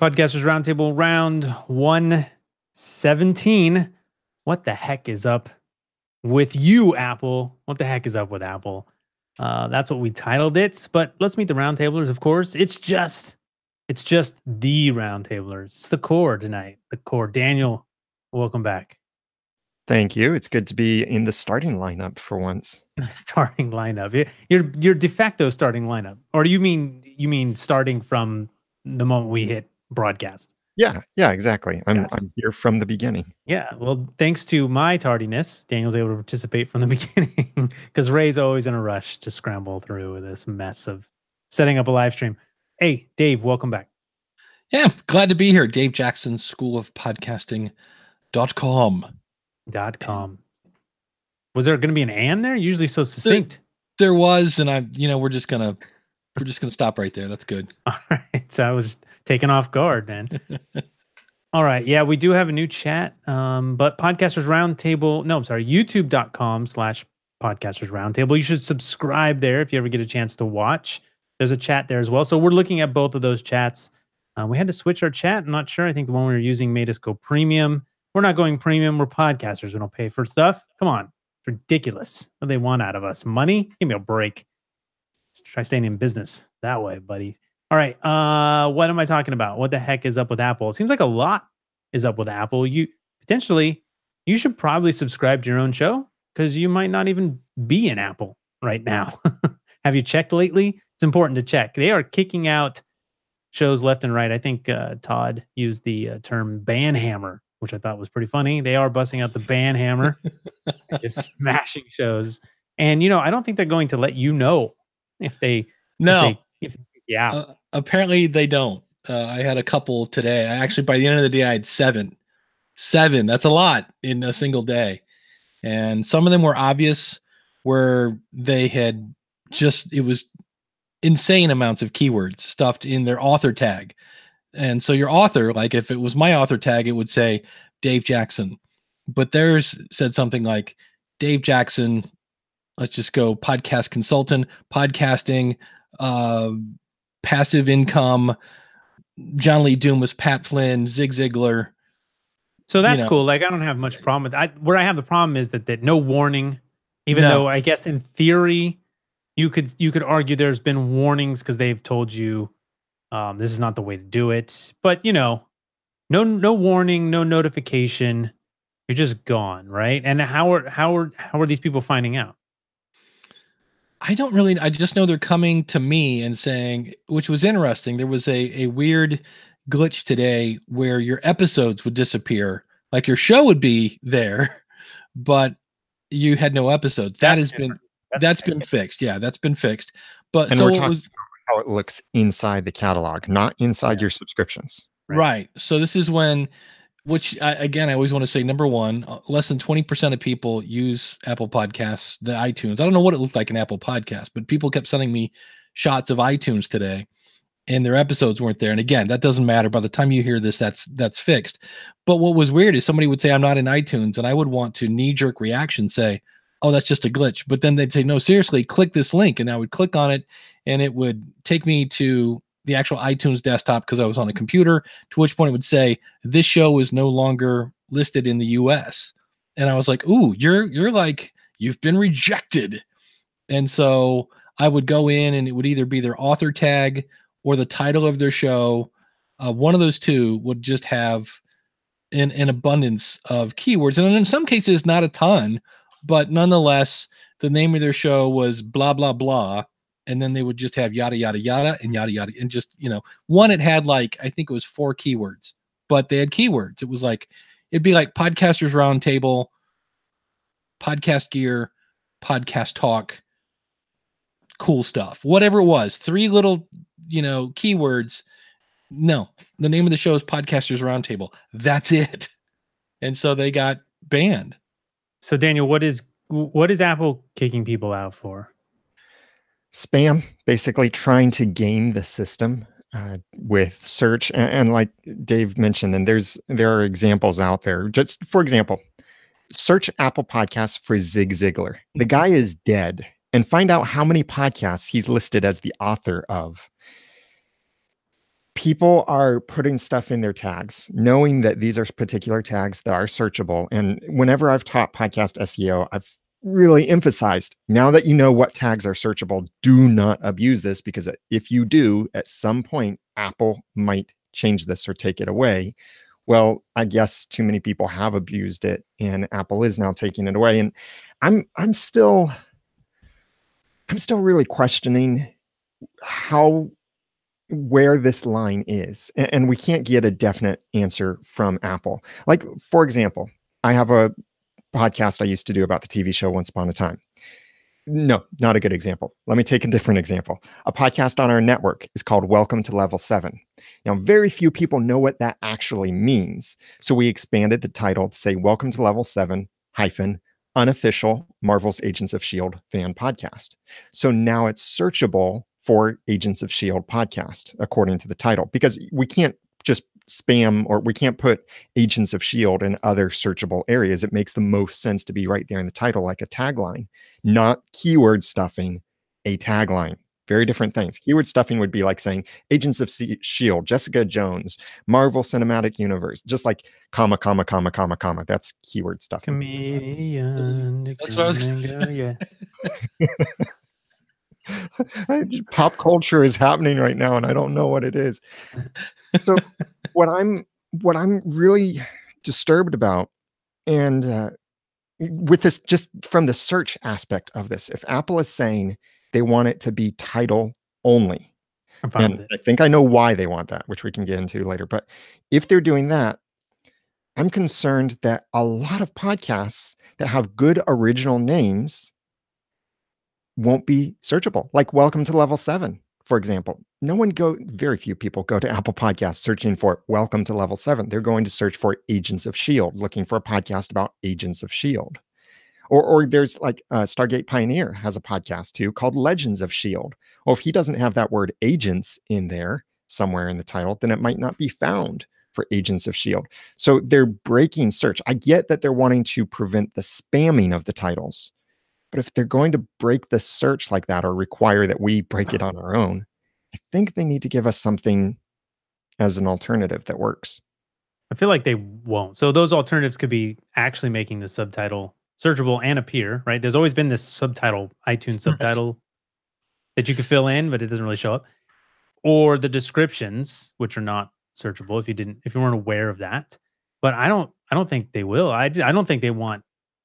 Podcasters Roundtable round 117. What the heck is up with you, Apple? What the heck is up with Apple? That's what we titled it. But let's meet the roundtablers, of course. It's just the roundtablers. It's the core tonight. The core. Daniel, welcome back. Thank you. It's good to be in the starting lineup for once. Starting lineup. Your de facto starting lineup. Or do you mean starting from the moment we hit broadcast? Yeah, exactly. I'm here from the beginning. Yeah, well, thanks to my tardiness, Daniel's able to participate from the beginning because Ray's always in a rush to scramble through this mess of setting up a live stream. Hey, Dave, welcome back. Yeah, glad to be here. Dave Jackson, School of Podcasting.com. .com. Was there going to be an and there? Usually so succinct. There was, and we're just gonna stop right there. That's good. All right, so I was taken off guard, man. All right, yeah, we do have a new chat, but Podcasters Roundtable. No, I'm sorry, YouTube.com/Podcasters Roundtable. You should subscribe there if you ever get a chance to watch. There's a chat there as well. So we're looking at both of those chats. We had to switch our chat. I'm not sure. I think the one we were using made us go premium. We're not going premium. We're podcasters. We don't pay for stuff. Come on. It's ridiculous. What do they want out of us? Money? Give me a break. Try staying in business that way, buddy. All right. What am I talking about? What the heck is up with Apple? It seems like a lot is up with Apple. You should probably subscribe to your own show because you might not even be in Apple right now. Have you checked lately? It's important to check. They are kicking out shows left and right. I think Todd used the term ban hammer, which I thought was pretty funny. They are busting out the ban hammer, just smashing shows. And, I don't think they're going to let you know if they... Apparently they don't. I had a couple today. By the end of the day, I had seven. That's a lot in a single day. And some of them were obvious where they had it was insane amounts of keywords stuffed in their author tag. And so your author, like if it was my author tag, it would say Dave Jackson, but theirs said something like Dave Jackson. Let's just go podcast consultant, podcasting, passive income, John Lee Dumas, Pat Flynn, Zig Ziglar. So that's cool. Like I don't have much problem with that. Where I have the problem is that no warning, even though I guess in theory you could argue there's been warnings because they've told you this is not the way to do it. But no warning, no notification. You're just gone, right? And how are these people finding out? I just know they're coming to me and saying, which was interesting. There was a weird glitch today where your episodes would disappear. Like your show would be there, but you had no episodes. That's been fixed. Yeah, that's been fixed. But we're talking about how it looks inside the catalog, not inside your subscriptions. Right. So this is when, I always want to say, number one, less than 20% of people use Apple Podcasts, the iTunes. I don't know what it looked like in Apple Podcasts, but people kept sending me shots of iTunes today and their episodes weren't there. And again, that doesn't matter. By the time you hear this, that's fixed. But what was weird is somebody would say, I'm not in iTunes. And I would want to knee-jerk reaction say, oh, that's just a glitch. But then they'd say, no, seriously, click this link. And I would click on it and it would take me to the actual iTunes desktop because I was on a computer, to which point it would say, this show is no longer listed in the US. And I was like, ooh, you're like, you've been rejected. And so I would go in and it would either be their author tag or the title of their show. One of those two would just have an abundance of keywords. And in some cases, not a ton, but nonetheless, the name of their show was blah, blah, blah. And then they would just have yada, yada, yada, and yada, yada. And just, one, it had I think it was 4 keywords, but they had keywords. It was it'd be like Podcasters Roundtable, Podcast Gear, Podcast Talk, cool stuff, whatever it was, 3 little, keywords. No, the name of the show is Podcasters Roundtable. That's it. And so they got banned. So Daniel, what is Apple kicking people out for? Spam, basically trying to game the system with search. And like Dave mentioned, and there are examples out there. Just for example, search Apple Podcasts for Zig Ziglar. The guy is dead. And find out how many podcasts he's listed as the author of. people are putting stuff in their tags, knowing that these are particular tags that are searchable. And whenever I've taught podcast SEO, I've really emphasized, now that you know what tags are searchable, do not abuse this, because if you do, at some point, Apple might change this or take it away. Well, I guess too many people have abused it, and Apple is now taking it away. And I'm still really questioning where this line is. And we can't get a definite answer from Apple. Like, for example, I have a podcast I used to do about the TV show Once Upon a Time. No, not a good example. Let me take a different example. A podcast on our network is called Welcome to Level 7. Now, very few people know what that actually means. So we expanded the title to say Welcome to Level 7 hyphen unofficial Marvel's Agents of S.H.I.E.L.D. fan podcast. So now it's searchable for Agents of S.H.I.E.L.D. podcast, according to the title, because we can't just spam, or we can't put Agents of S.H.I.E.L.D. in other searchable areas. It makes the most sense to be right there in the title, like a tagline, not keyword stuffing a tagline. Very different things. Keyword stuffing would be like saying Agents of S.H.I.E.L.D., Jessica Jones, Marvel Cinematic Universe, just like comma, comma, comma, comma, comma. That's keyword stuffing. Comedian. That's what I was gonna say. Yeah. Pop culture is happening right now, and I don't know what it is. So what I'm really disturbed about, and with this, just from the search aspect of this, if Apple is saying they want it to be title only, I'm fine with and it. I think I know why they want that, which we can get into later, but if they're doing that, I'm concerned that a lot of podcasts that have good original names won't be searchable, like Welcome to Level 7, for example. Very few people go to Apple Podcasts searching for Welcome to Level 7. They're going to search for Agents of S.H.I.E.L.D., looking for a podcast about Agents of S.H.I.E.L.D. Or there's like Stargate Pioneer has a podcast too called Legends of S.H.I.E.L.D. Well, if he doesn't have that word agents in there somewhere in the title, then it might not be found for Agents of S.H.I.E.L.D. So they're breaking search. I get that they're wanting to prevent the spamming of the titles, but if they're going to break the search like that, or require that we break it on our own, I think they need to give us something as an alternative that works. I feel like they won't. So those alternatives could be actually making the subtitle searchable and appear, right? There's always been this subtitle, iTunes subtitle that you could fill in, but it doesn't really show up. Or the descriptions, which are not searchable if you weren't aware of that. But I don't think they will. I don't think they want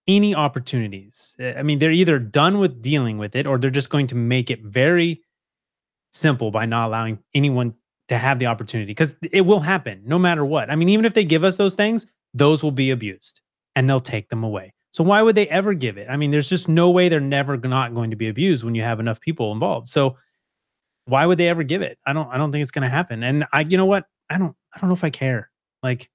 any opportunities. I mean, they're either done with dealing with it, or they're just going to make it very simple by not allowing anyone to have the opportunity, because it will happen no matter what. I mean, even if they give us those things, those will be abused and they'll take them away. So why would they ever give it? I mean, there's just no way they're never not going to be abused when you have enough people involved. So why would they ever give it? I don't think it's going to happen. And you know what? I don't know if I care. Like,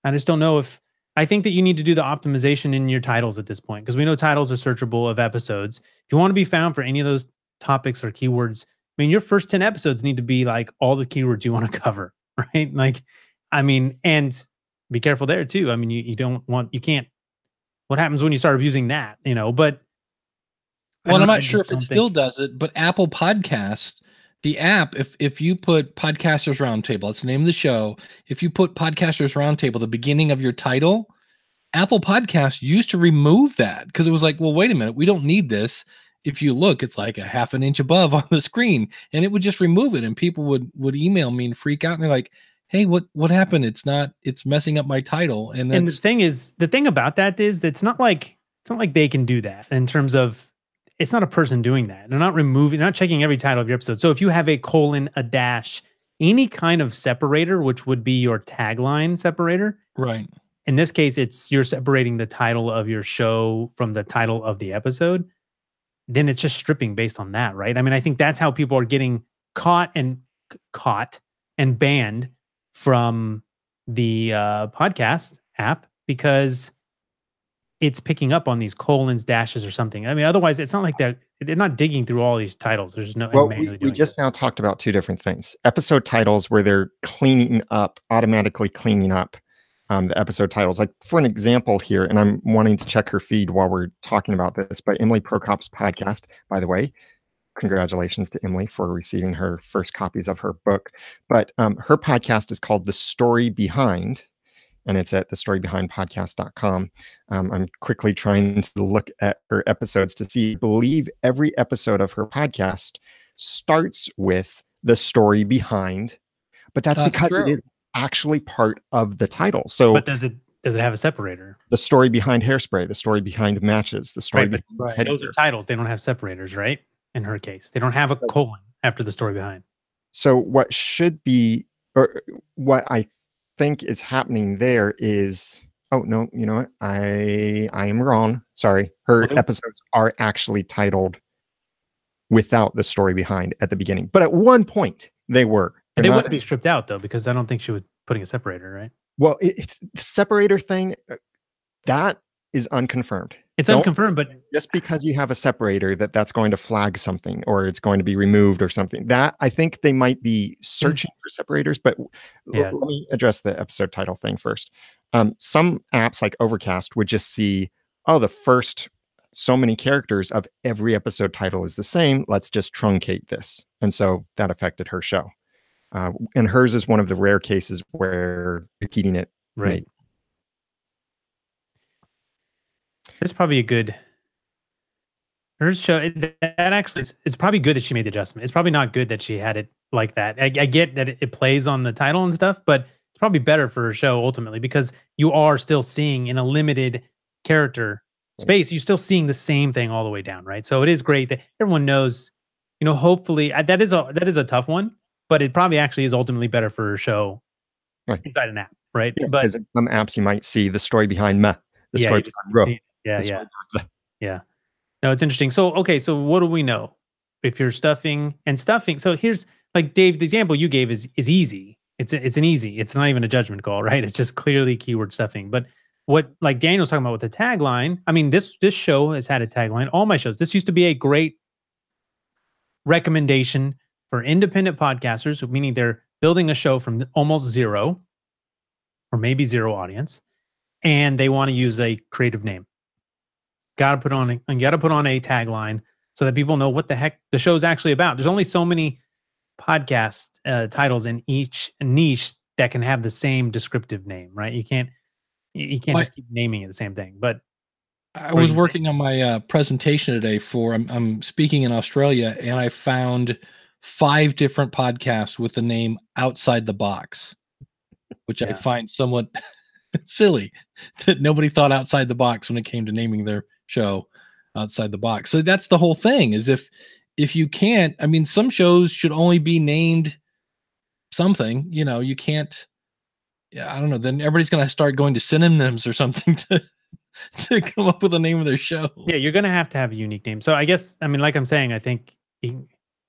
I just don't know if I think that you need to do the optimization in your titles at this point, because we know titles are searchable of episodes. If you want to be found for any of those topics or keywords, I mean, your first 10 episodes need to be like all the keywords you want to cover, right? Like, I mean, and be careful there too. I mean, you can't, what happens when you start abusing that, but Well, I'm I not sure just if it don't still think. does it, but Apple Podcasts, the app, if you put Podcasters Roundtable, that's the name of the show. If you put Podcasters Roundtable, the beginning of your title, Apple Podcasts used to remove that because it was like, well, wait a minute, we don't need this. If you look, it's like a half an inch above on the screen, and it would just remove it. And people would email me and freak out, and they're like, "Hey, what happened? It's messing up my title." And And that's the thing about that is that it's not like they can do that in terms of, it's not a person doing that. They're not checking every title of your episode. So if you have a colon, a dash, any kind of separator, which would be your tagline separator, right. in this case, you're separating the title of your show from the title of the episode, then it's just stripping based on that, right? I mean, I think that's how people are getting caught and banned from the podcast app, because it's picking up on these colons, dashes, or something. I mean, otherwise, it's not like they're not digging through all these titles. There's no Well, manually we doing just now talked about two different things. Episode titles, where they're automatically cleaning up the episode titles. Like, for an example here, and I'm wanting to check her feed while we're talking about this, but Emily Prokop's podcast, by the way, congratulations to Emily for receiving her first copies of her book. But her podcast is called The Story Behind, and it's at thestorybehindpodcast.com. I'm quickly trying to look at her episodes to see. I believe every episode of her podcast starts with the story behind, but that's because true. it is actually part of the title. So, But does it have a separator? the story behind Hairspray, the story behind Matches, the story Right, but behind Teddy those are Bear. titles. They don't have separators, right? In her case, they don't have a colon after the story behind. So what should be, or what I think is happening there is, oh no, you know what? I am wrong. Sorry. Her Okay. episodes are actually titled without the story behind at the beginning. But at one point they were. And They're they not- wouldn't be stripped out though, because I don't think she was putting a separator, right? Well, it's the separator thing, that is unconfirmed. It's Don't- unconfirmed, but Just because you have a separator, that's going to flag something or it's going to be removed or something. That I think they might be searching for separators, but Yeah. let me address the episode title thing first. Some apps like Overcast would just see, oh, the first so many characters of every episode title is the same. Let's just truncate this. And so that affected her show. And hers is one of the rare cases where repeating it. right. There's probably a good. Her show that actually it's probably good that she made the adjustment. It's probably not good that she had it like that. I get that it plays on the title and stuff, but it's probably better for her show ultimately because you are still seeing in a limited character space. You're still seeing the same thing all the way down, right? So it is great that everyone knows. You know, hopefully that is a tough one, but it probably actually is ultimately better for her show inside an app, right? Yeah, but because in some apps you might see the story behind the yeah, story you just behind Ro. see it. Yeah, the yeah. story behind the. Yeah. No, it's interesting. So, okay, so what do we know? If you're stuffing, so here's like Dave, the example you gave is easy. It's an easy. It's not even a judgment call, right? It's just clearly keyword stuffing. But what like Daniel's talking about with the tagline, I mean, this show has had a tagline. All my shows. This used to be a great recommendation for independent podcasters, meaning they're building a show from almost zero or maybe zero audience, and they want to use a creative name. Got to put on a tagline so that people know what the heck the show's actually about. There's only so many podcast titles in each niche that can have the same descriptive name, right? You can't just keep naming it the same thing. But I was working on my presentation today for I'm speaking in Australia, and I found 5 different podcasts with the name Outside the Box, which I find somewhat silly that nobody thought outside the box when it came to naming their show Outside the Box. So that's the whole thing, is if you can't, I mean, some shows should only be named something, you know, you can't, I don't know, then everybody's going to start going to synonyms or something to come up with the name of their show. Yeah, you're going to have a unique name. So I guess, I mean, like I'm saying, I think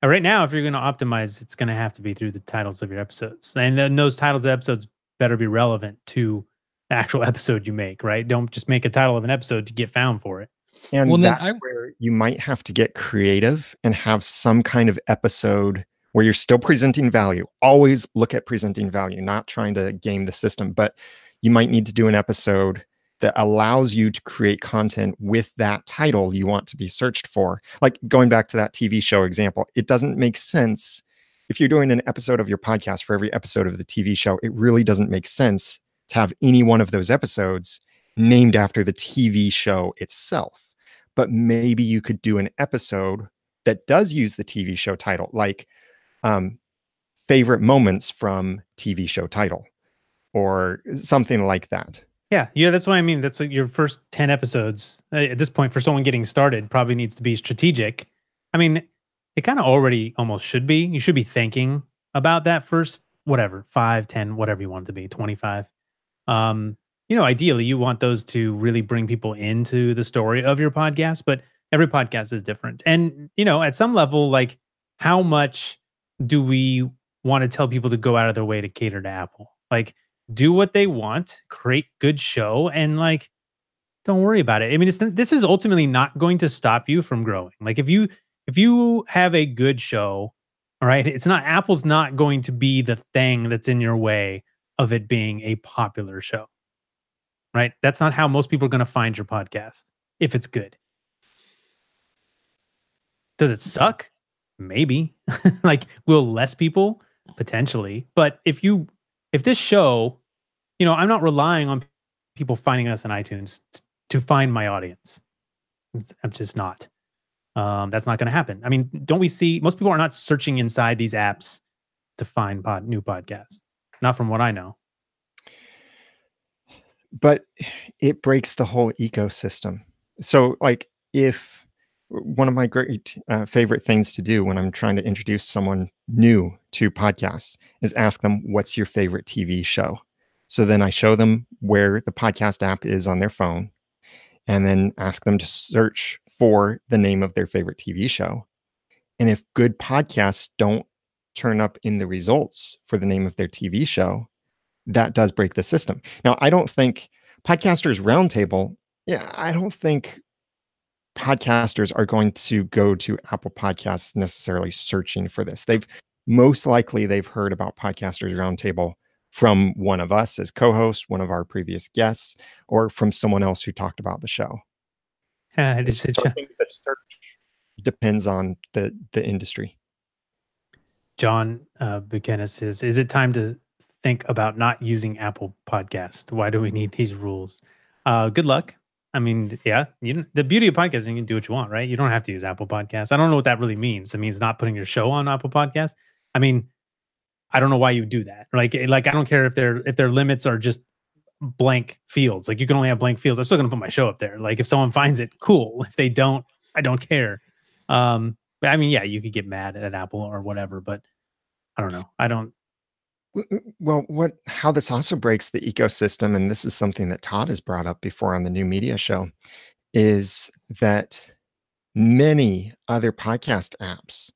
right now, if you're going to optimize, it's going to have to be through the titles of your episodes. And then those titles of episodes better be relevant to the actual episode you make, right? Don't just make a title of an episode to get found for it. And that's where you might have to get creative and have some kind of episode where you're still presenting value. Always look at presenting value, not trying to game the system, but you might need to do an episode that allows you to create content with that title you want to be searched for. Like going back to that TV show example, it doesn't make sense if you're doing an episode of your podcast for every episode of the TV show. It really doesn't make sense to have any one of those episodes named after the TV show itself. But maybe you could do an episode that does use the TV show title, like favorite moments from TV show title or something like that. Yeah, that's what I mean. That's like your first 10 episodes at this point for someone getting started probably needs to be strategic. I mean, it kind of already almost should be. You should be thinking about that first, 5, 10, whatever you want it to be, 25. You know, ideally you want those to really bring people into the story of your podcast, but every podcast is different. And, you know, at some level, like how much do we want to tell people to go out of their way to cater to Apple? Like do what they want, create good show, and like, don't worry about it. I mean, this is ultimately not going to stop you from growing. Like if you have a good show, all right, Apple's not going to be the thing that's in your way of it being a popular show. Right? That's not how most people are going to find your podcast if it's good. Does it suck? maybe. Like, will less people? Potentially. But if this show, I'm not relying on people finding us on iTunes to find my audience. I'm just not. That's not going to happen. I mean, don't we see most people are not searching inside these apps to find new podcasts? Not from what I know. But it breaks the whole ecosystem. So, like, if one of my great favorite things to do when I'm trying to introduce someone new to podcasts is ask them, what's your favorite TV show? So then I show them where the podcast app is on their phone and then ask them to search for the name of their favorite TV show. And if good podcasts don't turn up in the results for the name of their TV show, that does break the system. Now, I don't think Podcasters Roundtable, I don't think podcasters are going to go to Apple Podcasts necessarily searching for this. Most likely heard about Podcasters Roundtable from one of us as co-hosts, one of our previous guests, or from someone else who talked about the show. So I think the search depends on the industry. John Buchanan says, is it time to think about not using Apple Podcast? Why do we need these rules? Good luck. I mean, yeah, the beauty of podcasting, you can do what you want, right? You don't have to use Apple Podcasts. I don't know what that really means. It means not putting your show on Apple Podcasts. I mean, I don't know why you do that. Like I don't care if their limits are just blank fields. Like, you can only have blank fields. I'm still going to put my show up there. Like, if someone finds it, cool. If they don't, I don't care. But I mean, yeah, you could get mad at Apple or whatever, but I don't know. I don't. Well, how this also breaks the ecosystem, and this is something that Todd has brought up before on the New Media Show, is that many other podcast apps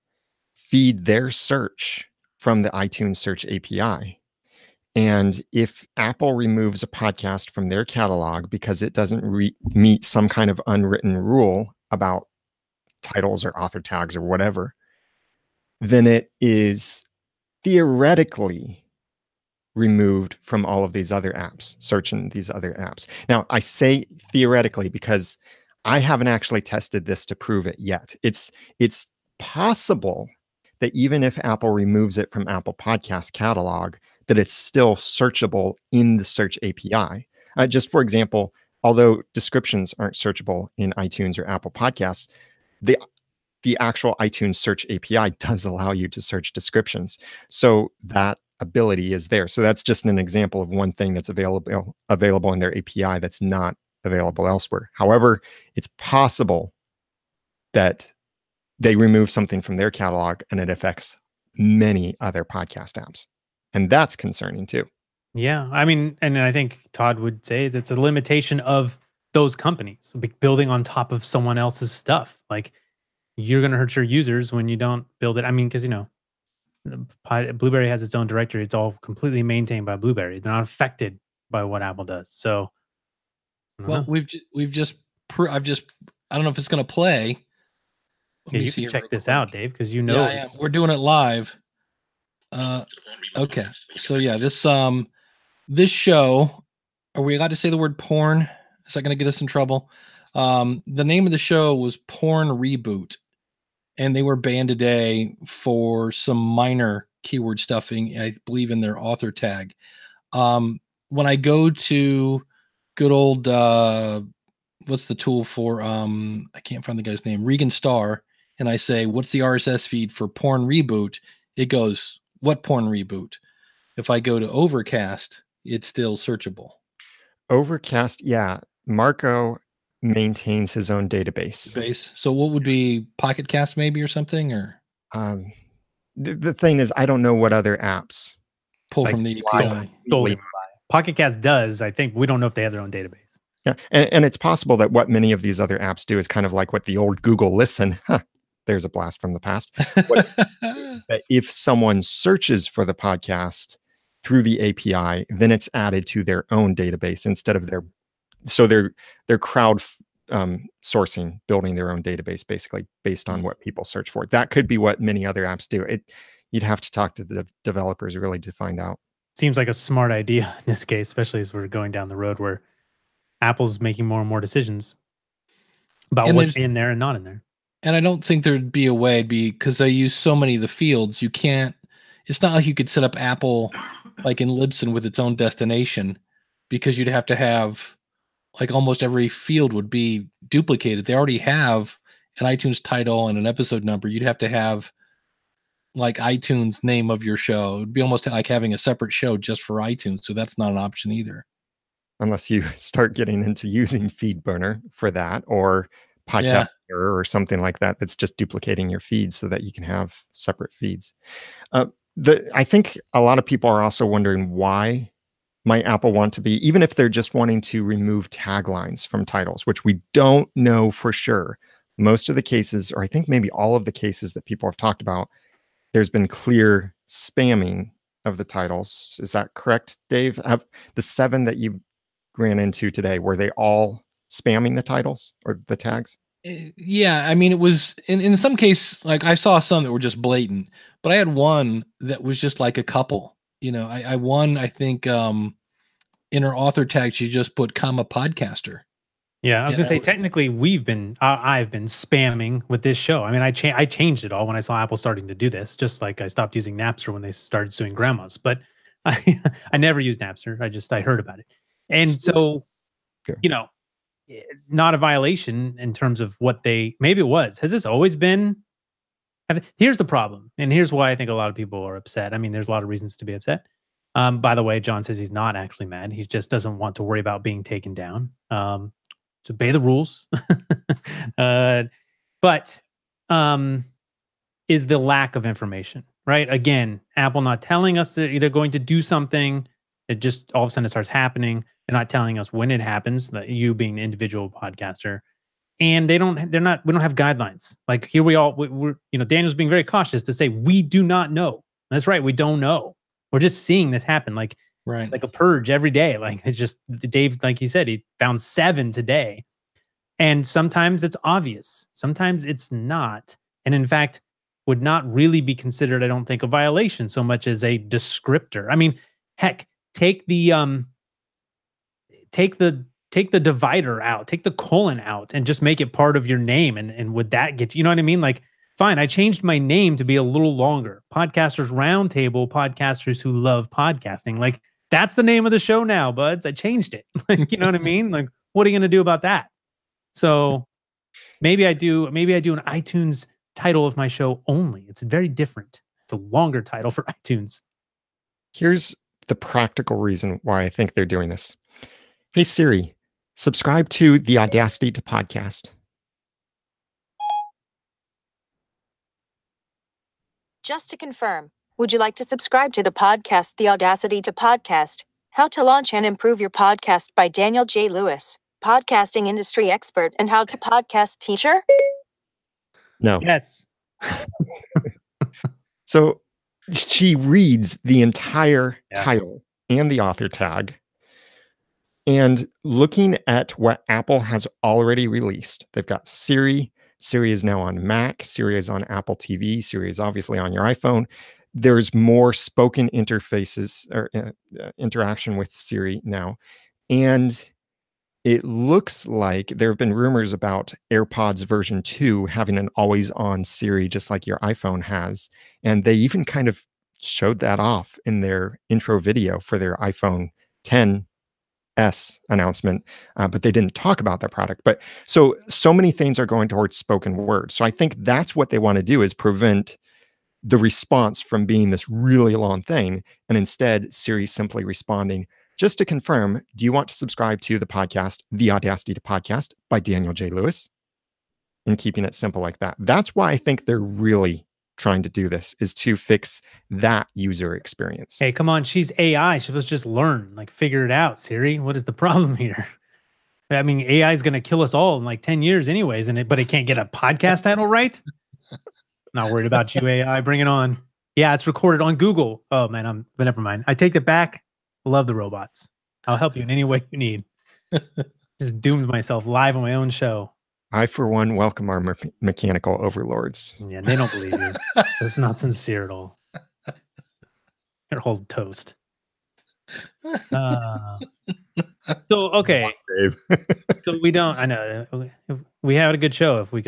feed their search from the iTunes search API. And if Apple removes a podcast from their catalog because it doesn't meet some kind of unwritten rule about titles or author tags or whatever, then it is theoretically removed from all of these other apps, searching these other apps. Now, I say theoretically because I haven't actually tested this to prove it yet. It's possible that even if Apple removes it from Apple Podcast catalog, that it's still searchable in the search API. Just for example, although descriptions aren't searchable in iTunes or Apple Podcasts, the actual iTunes search API does allow you to search descriptions. So that ability is there. So that's just an example of one thing that's available in their API that's not available elsewhere. However, it's possible that they remove something from their catalog and it affects many other podcast apps. And that's concerning too. Yeah. I mean, and I think Todd would say that's a limitation of those companies building on top of someone else's stuff. Like, you're going to hurt your users when you don't build it. I mean, because, Blueberry has its own directory. It's all completely maintained by Blueberry. They're not affected by what Apple does. So, well, we've just I don't know if it's going to play. Yeah, you can check this out, Dave, because yeah, we're doing it live. Okay, so yeah, this show. Are we allowed to say the word porn? Is that going to get us in trouble? The name of the show was Porn Reboot, and they were banned today for some minor keyword stuffing, I believe, in their author tag. When I go to good old, what's the tool for, I can't find the guy's name, Regan Starr, and I say, what's the RSS feed for Porn Reboot? It goes, what porn reboot? If I go to Overcast, it's still searchable. Overcast, yeah. Marco maintains his own database. So what would be Pocket Cast maybe or something? Or the thing is, I don't know what other apps pull from the API. Pocket Cast does, I think. We don't know if they have their own database. Yeah, and it's possible that what many of these other apps do is kind of like what the old Google Listen. There's a blast from the past. That if someone searches for the podcast through the API, then it's added to their own database instead of they're crowd sourcing, building their own database basically based on what people search for. That could be what many other apps do. You'd have to talk to the developers really to find out. Seems like a smart idea in this case, especially as we're going down the road where Apple's making more and more decisions about what's in there and not in there. And I don't think there'd be a way, because they use so many of the fields, you can't, it's not like you could set up Apple like in Libsyn with its own destination, because you'd have to have like almost every field would be duplicated. They already have an iTunes title and an episode number. You'd have to have like iTunes name of your show. It'd be almost like having a separate show just for iTunes. So that's not an option either. Unless you start getting into using FeedBurner for that, or Yeah. Podcast or something like that, that's just duplicating your feeds so that you can have separate feeds. I think a lot of people are also wondering, why might Apple want to be, even if they're just wanting to remove taglines from titles, which we don't know for sure. Most of the cases, or I think maybe all of the cases that people have talked about, there's been clear spamming of the titles. Is that correct, Dave? Have the 7 that you ran into today, were they all spamming the titles or the tags? Yeah, I mean, it was in some case, like I saw some that were just blatant, but I had one that was just like a couple. I think in her author tag she just put comma podcaster. Yeah, I was gonna say Yeah. technically I've been spamming with this show. I mean, I changed it all when I saw Apple starting to do this, just like I stopped using Napster when they started suing grandmas. But I never used Napster. I heard about it, and so Sure. you know, not a violation in terms of what they maybe it was. Has this always been? Here's the problem, and here's why I think a lot of people are upset. I mean, there's a lot of reasons to be upset. By the way, John says he's not actually mad. He just doesn't want to worry about being taken down. To obey the rules. But is the lack of information, right? Again, Apple not telling us that they're going to do something. It just all of a sudden it starts happening. They're not telling us when it happens, you being the individual podcaster. And we don't have guidelines. Like here we're, Daniel's being very cautious to say, we do not know. That's right. We don't know. We're just seeing this happen. Like a purge every day. Like it's just Dave, like he said, he found 7 today. And sometimes it's obvious. Sometimes it's not. And in fact, would not really be considered, I don't think, a violation so much as a descriptor. I mean, heck, take the divider out, take the colon out, and just make it part of your name. And would that get you know what I mean? Like, fine, I changed my name to be a little longer. Podcasters Roundtable, podcasters who love podcasting. Like, that's the name of the show now, buds. I changed it. Like, you know what I mean? Like, what are you gonna do about that? So maybe I do an iTunes title of my show only. It's very different. It's a longer title for iTunes. Here's the practical reason why I think they're doing this. Hey Siri, subscribe to the Audacity to Podcast. Just to confirm, would you like to subscribe to the podcast, The Audacity to Podcast? How to Launch and Improve Your Podcast by Daniel J. Lewis, podcasting industry expert and how to podcast teacher? No. Yes. So she reads the entire title and the author tag. And looking at what Apple has already released, they've got Siri. Siri is now on Mac. Siri is on Apple TV. Siri is obviously on your iPhone. There's more spoken interfaces or interaction with Siri now. And it looks like there have been rumors about AirPods version 2 having an always-on Siri, just like your iPhone has. And they even kind of showed that off in their intro video for their iPhone 10 S announcement, but they didn't talk about that product. But so many things are going towards spoken word. So I think that's what they want to do, is prevent the response from being this really long thing, and instead Siri simply responding, just to confirm, do you want to subscribe to the podcast, The Audacity to Podcast by Daniel J. Lewis? And keeping it simple like that. That's why I think they're really trying to do this, is to fix that user experience. Hey, come on. She's AI. She's supposed to just learn, like figure it out. Siri, what is the problem here? I mean, AI is going to kill us all in like 10 years anyways, but it can't get a podcast title right? Not worried about you, AI. Bring it on. Yeah, it's recorded on Google. Oh, man, but never mind. I take it back. Love the robots. I'll help you in any way you need. Just doomed myself live on my own show. I, for one, welcome our mechanical overlords. Yeah, they don't believe you. It's not sincere at all. You're whole toast. So okay, Lost Dave. so we don't. I know we had a good show. If we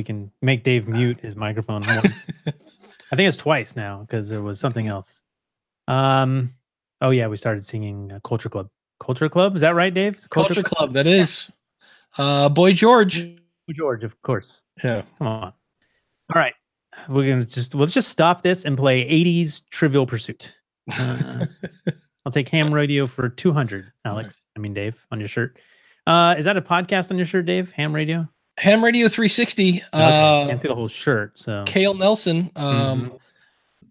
can make Dave mute his microphone once. I think it's twice now because there was something else. Oh yeah, we started singing Culture Club. Culture Club, is that right, Dave? It's Culture Club. That is. Boy George. George, of course. Yeah. Come on. All right, let's just stop this and play 80s Trivial Pursuit. I'll take ham radio for 200, Alex. I mean, Dave, on your shirt. Is that a podcast on your shirt, Dave? Ham radio? Ham Radio 360. Okay. Can't see the whole shirt. So Kale Nelson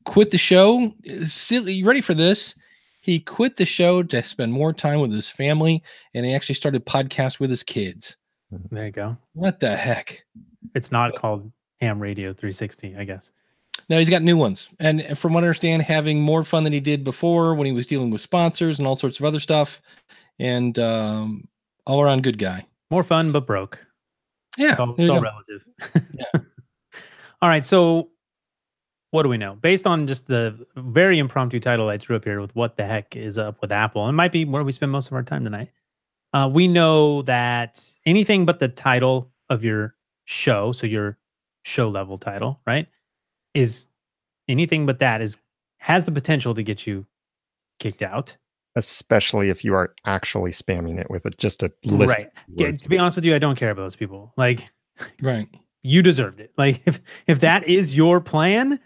quit the show. Silly, you ready for this? He quit the show to spend more time with his family, and he actually started podcasts with his kids. There you go. What the heck? It's not called Ham Radio 360, I guess. No, he's got new ones. And from what I understand, having more fun than he did before when he was dealing with sponsors and all sorts of other stuff. And all around good guy. More fun, but broke. Yeah. It's all relative. Yeah. All right. So what do we know? Based on just the very impromptu title I threw up here with what the heck is up with Apple, and it might be where we spend most of our time tonight. We know that anything but the title of your show, so your show level title, right, is anything but that has the potential to get you kicked out. Especially if you are actually spamming it with just a list. Right. Yeah, to be honest with you, I don't care about those people. Like, right. You deserved it. Like, if that is your plan,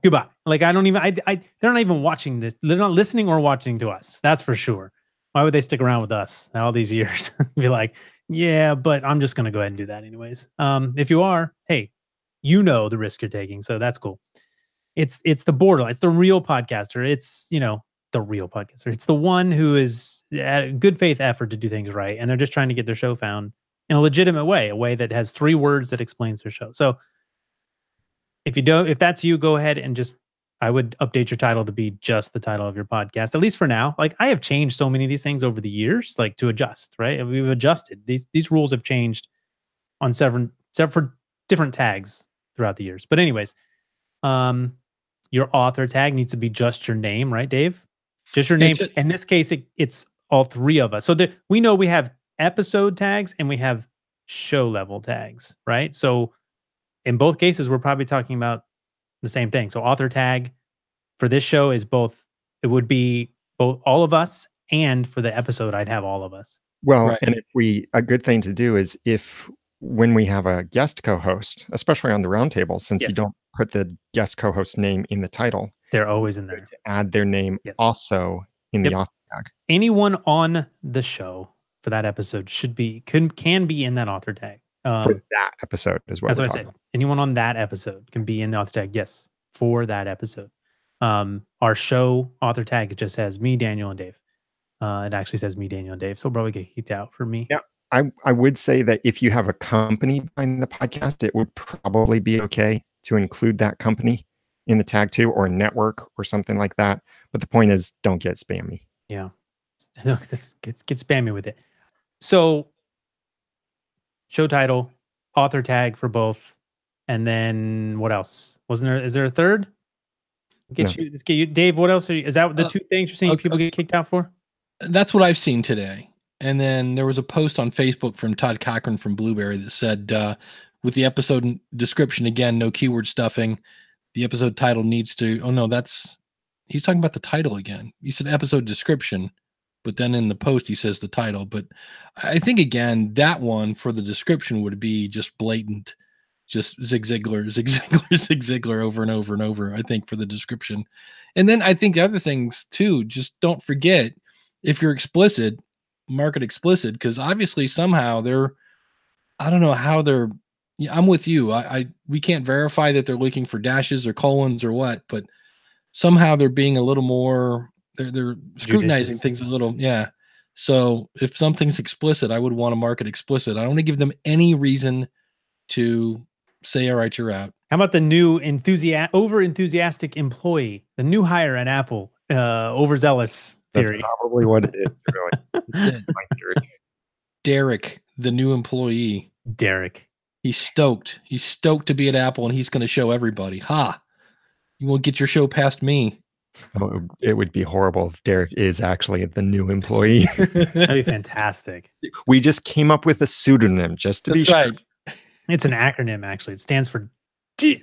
goodbye. Like, they're not even watching this. They're not listening or watching to us. That's for sure. Why would they stick around with us all these years? Be like, yeah, but I'm just going to go ahead and do that anyways. If you are, hey, you know the risk you're taking. So that's cool. It's the borderline. It's the real podcaster. It's, the real podcaster. It's the one who is at a good faith effort to do things right. And they're just trying to get their show found in a legitimate way, a way that has 3 words that explains their show. So if that's you, go ahead and I would update your title to be just the title of your podcast, at least for now. Like, I have changed so many of these things over the years, like to adjust, right? We've adjusted. These rules have changed on several different tags throughout the years. But anyways, your author tag needs to be just your name, right, Dave? Just your name. In this case, it's all 3 of us. So we know we have episode tags and we have show level tags, right? So in both cases, we're probably talking about the same thing. So author tag for this show is both. It would be both all of us, and for the episode, I'd have all of us. Well, right. And a good thing to do is when we have a guest co-host, especially on the Roundtable, since you don't put the guest co-host name in the title, they're always in there. To add their name also in the author tag. Anyone on the show for that episode can be in that author tag. For that episode as well. That's what I said. Anyone on that episode can be in the author tag. Yes, for that episode. Our show author tag just says me, Daniel, and Dave. It actually says me, Daniel, and Dave. So it'll probably get kicked out for me. Yeah. I would say that if you have a company behind the podcast, it would probably be okay to include that company in the tag too, or a network or something like that. But the point is, don't get spammy. Yeah. Get spammy with it. So show title, author tag for both. And then what else? Is there a third? Get you, Dave, what else is that the 2 things you're saying people get kicked out for? That's what I've seen today. And then there was a post on Facebook from Todd Cochran from Blueberry that said, with the episode description, again, no keyword stuffing. The episode title needs to, he's talking about the title again. He said episode description, but then in the post, he says the title. But I think, again, that one for the description would be just blatant, just Zig Ziglar over and over and over, I think, for the description. And then I think the other things too, just don't forget, if you're explicit, mark it explicit, because obviously somehow I don't know how they're, I'm with you. We can't verify that they're looking for dashes or colons or what, but somehow they're being a little more, they're scrutinizing things a little. Yeah. So if something's explicit, I would want to mark it explicit. I don't want to give them any reason to say, all right, you're out. How about the new over enthusiastic employee, the new hire at Apple, overzealous theory? That's probably what it is. Really. Derek, the new employee. Derek. He's stoked. He's stoked to be at Apple, and he's going to show everybody. Ha! You won't get your show past me. Oh, it would be horrible if Derek is actually the new employee. That'd be fantastic. We just came up with a pseudonym just to be That's sure. right. It's an acronym, actually. It stands for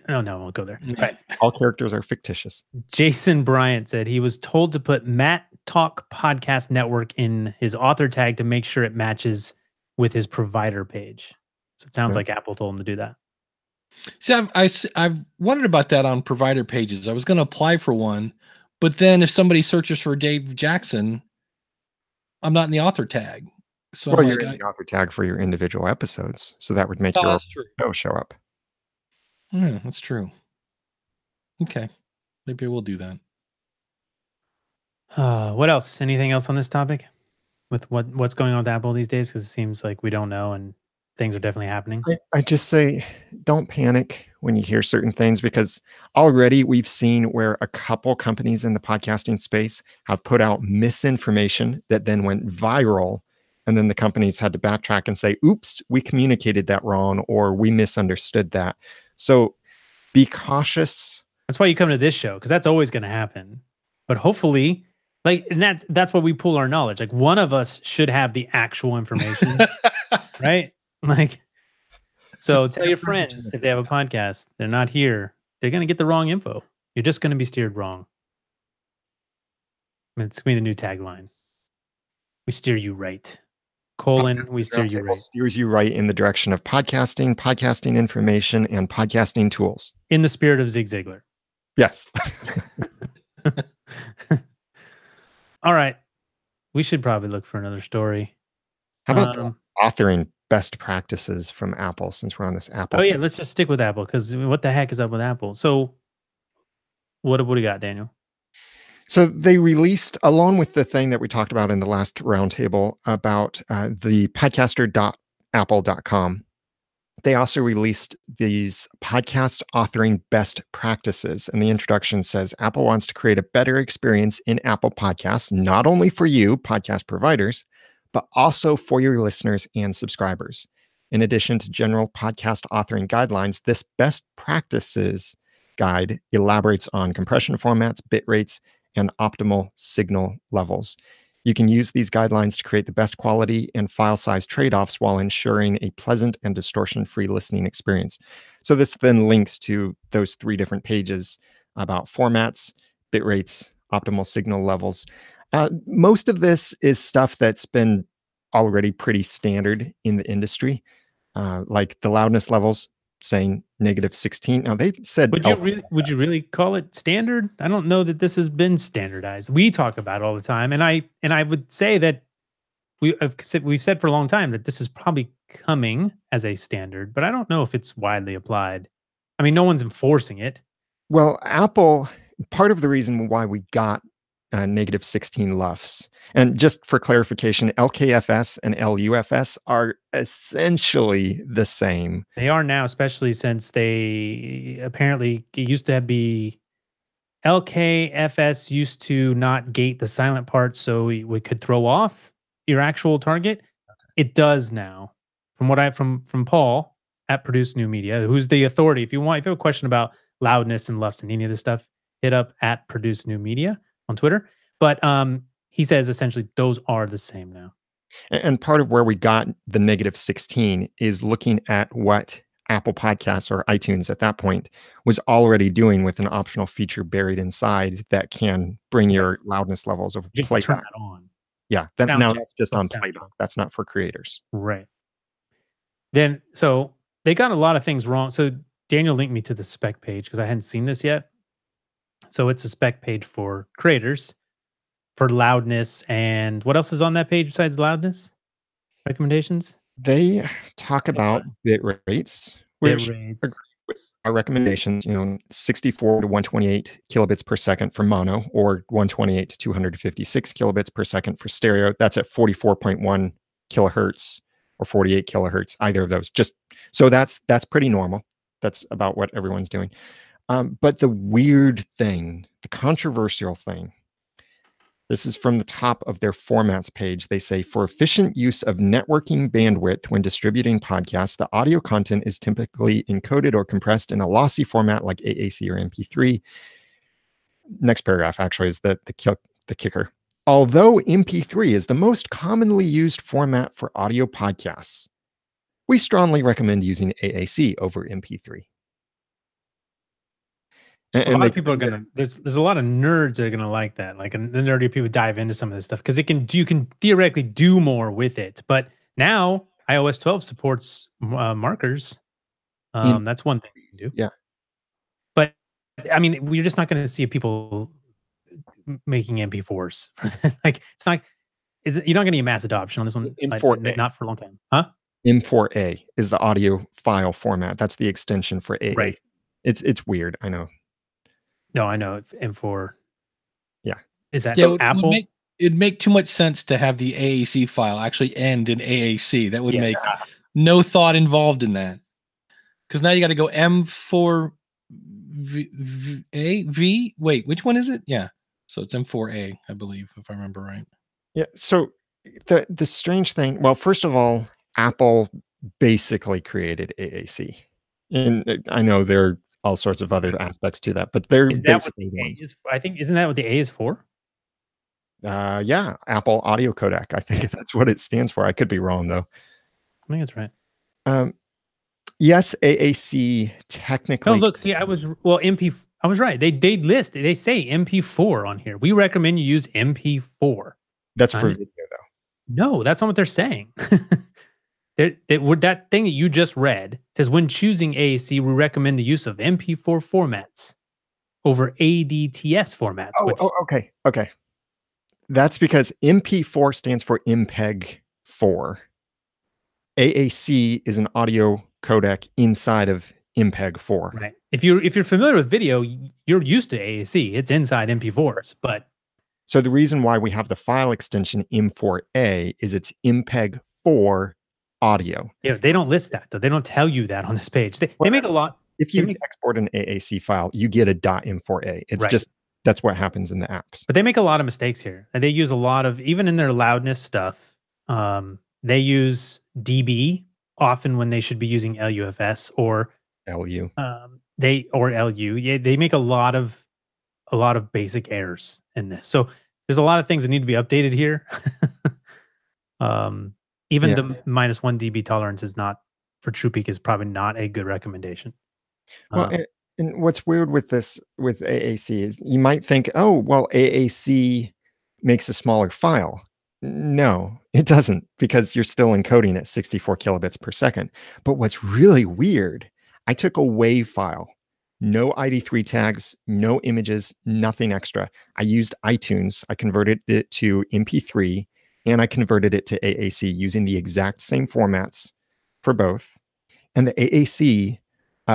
Oh, no, I won't go there. All right. All characters are fictitious. Jason Bryant said he was told to put Matt Talk Podcast Network in his author tag to make sure it matches with his provider page. So it sounds Yeah. like Apple told him to do that. See, I've wondered about that on provider pages. I was going to apply for one, but then if somebody searches for Dave Jackson, I'm not in the author tag. So Well, I'm you're like, in the author tag for your individual episodes, so that would make oh, your that's true. show up. That's true. Okay, maybe we'll do that. What else? Anything else on this topic with what's going on with Apple these days? Because it seems like we don't know and things are definitely happening. I just say don't panic when you hear certain things, because already we've seen where a couple companies in the podcasting space have put out misinformation that then went viral, and then the companies had to backtrack and say, oops, we communicated that wrong, or we misunderstood that. So be cautious. That's why you come to this show, because that's always going to happen. But hopefully, and that's why we pull our knowledge. Like, one of us should have the actual information, right? Like, so tell your friends if they have a podcast, they're not here, they're going to get the wrong info. You're just going to be steered wrong. It's going to be the new tagline. We steer you right. We steer you Roundtable right. steers you right in the direction of podcasting, podcasting information, and podcasting tools. In the spirit of Zig Ziglar. Yes. All right. We should probably look for another story. How about authoring best practices from Apple, since we're on this Apple? Oh, yeah. Let's just stick with Apple, because what the heck is up with Apple? So what do you got, Daniel? So they released, along with the thing that we talked about in the last roundtable about the podcaster.apple.com, they also released these podcast authoring best practices. And the introduction says, Apple wants to create a better experience in Apple Podcasts, not only for you, podcast providers, but also for your listeners and subscribers. In addition to general podcast authoring guidelines, this best practices guide elaborates on compression formats, bit rates, and optimal signal levels. You can use these guidelines to create the best quality and file size trade-offs while ensuring a pleasant and distortion-free listening experience. So this then links to those 3 different pages about formats, bit rates, optimal signal levels. Most of this is stuff that's been already pretty standard in the industry, like the loudness levels saying -16. Now they said, would you really call it standard? I don't know that this has been standardized. We talk about it all the time, and I would say that we've said for a long time that this is probably coming as a standard, but I don't know if it's widely applied. I mean, no one's enforcing it. Well, Apple, part of the reason why we got -16 LUFS, and just for clarification, LKFS and LUFS are essentially the same. They are now, especially since they apparently it used to be LKFS used to not gate the silent part, so we could throw off your actual target. It does now. From Paul at Produce New Media, who's the authority. If you have a question about loudness and LUFS and any of this stuff, hit up at Produce New Media on Twitter. But he says essentially those are the same now. And part of where we got the -16 is looking at what Apple Podcasts or iTunes at that point was already doing with an optional feature buried inside that can bring your loudness levels over Just playback. turn that on. Yeah, now that's just on playback. That's not for creators. Right. Then, so they got a lot of things wrong. So Daniel linked me to the spec page because I hadn't seen this yet. So it's a spec page for creators, for loudness, and what else is on that page besides loudness? Recommendations? They talk about bit rates, which agree with our recommendations, 64 to 128 kilobits per second for mono, or 128 to 256 kilobits per second for stereo. That's at 44.1 kilohertz or 48 kilohertz, either of those. Just so that's pretty normal. That's about what everyone's doing. But the weird thing, the controversial thing, this is from the top of their formats page. They say, for efficient use of networking bandwidth when distributing podcasts, the audio content is typically encoded or compressed in a lossy format like AAC or MP3. next paragraph actually is the kicker. Although MP3 is the most commonly used format for audio podcasts, we strongly recommend using AAC over MP3. A lot of people are gonna. There's a lot of nerds that are gonna like that. Like, and the nerdy people dive into some of this stuff because you can theoretically do more with it. But now iOS 12 supports markers. That's one thing you can do. Yeah. But I mean, we're just not going to see people making MP4s. Like, it's not. You're not going to get mass adoption on this one. M4A. Not for a long time, huh? M4A is the audio file format. That's the extension for AAC. Right. It's weird. I know. No, I know M4. Yeah. Is that Apple? It'd make too much sense to have the AAC file actually end in AAC. That would make no thought involved in that. Because now you got to go M4 V. Wait, which one is it? Yeah. So it's M4A, I believe, if I remember right. Yeah. So the strange thing, well, first of all, Apple basically created AAC. And I know there are all sorts of other aspects to that, but they're basically ones. I think, isn't that what the A is for? Yeah, Apple Audio Codec. I think that's what it stands for. I could be wrong though. I think that's right. Yes, AAC technically. Oh, look, see, I was right. They say MP4 on here. We recommend you use MP4. That's for video though. No, that's not what they're saying. That thing that you just read says when choosing AAC, we recommend the use of MP4 formats over ADTS formats. Okay. That's because MP4 stands for MPEG-4. AAC is an audio codec inside of MPEG-4. Right. If you're familiar with video, you're used to AAC. It's inside MP4s, but so the reason why we have the file extension M4A is it's MPEG-4 audio. Yeah, they don't list that though. They don't tell you that on this page. They make a lot. If you export an AAC file, you get a .m4a. It's just that's what happens in the apps. But they make a lot of mistakes here. And they use a lot of, even in their loudness stuff, they use dB often when they should be using LUFS or LU. LU. Yeah, they make a lot of basic errors in this. So there's a lot of things that need to be updated here. Even the -1 dB tolerance is not for TruePeak is probably not a good recommendation. Well, and what's weird with this with AAC is you might think, oh, well, AAC makes a smaller file. No, it doesn't, because you're still encoding at 64 kilobits per second. But what's really weird, I took a WAV file, no ID3 tags, no images, nothing extra. I used iTunes. I converted it to MP3 and I converted it to AAC using the exact same formats for both. And the AAC,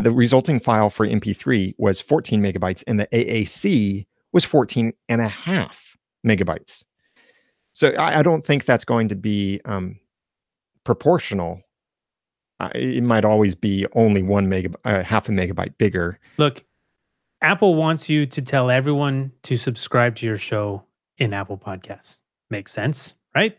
the resulting file for MP3 was 14 megabytes and the AAC was 14 and a half megabytes. So I don't think that's going to be proportional. It might always be only half a megabyte bigger. Look, Apple wants you to tell everyone to subscribe to your show in Apple Podcasts. Makes sense, right?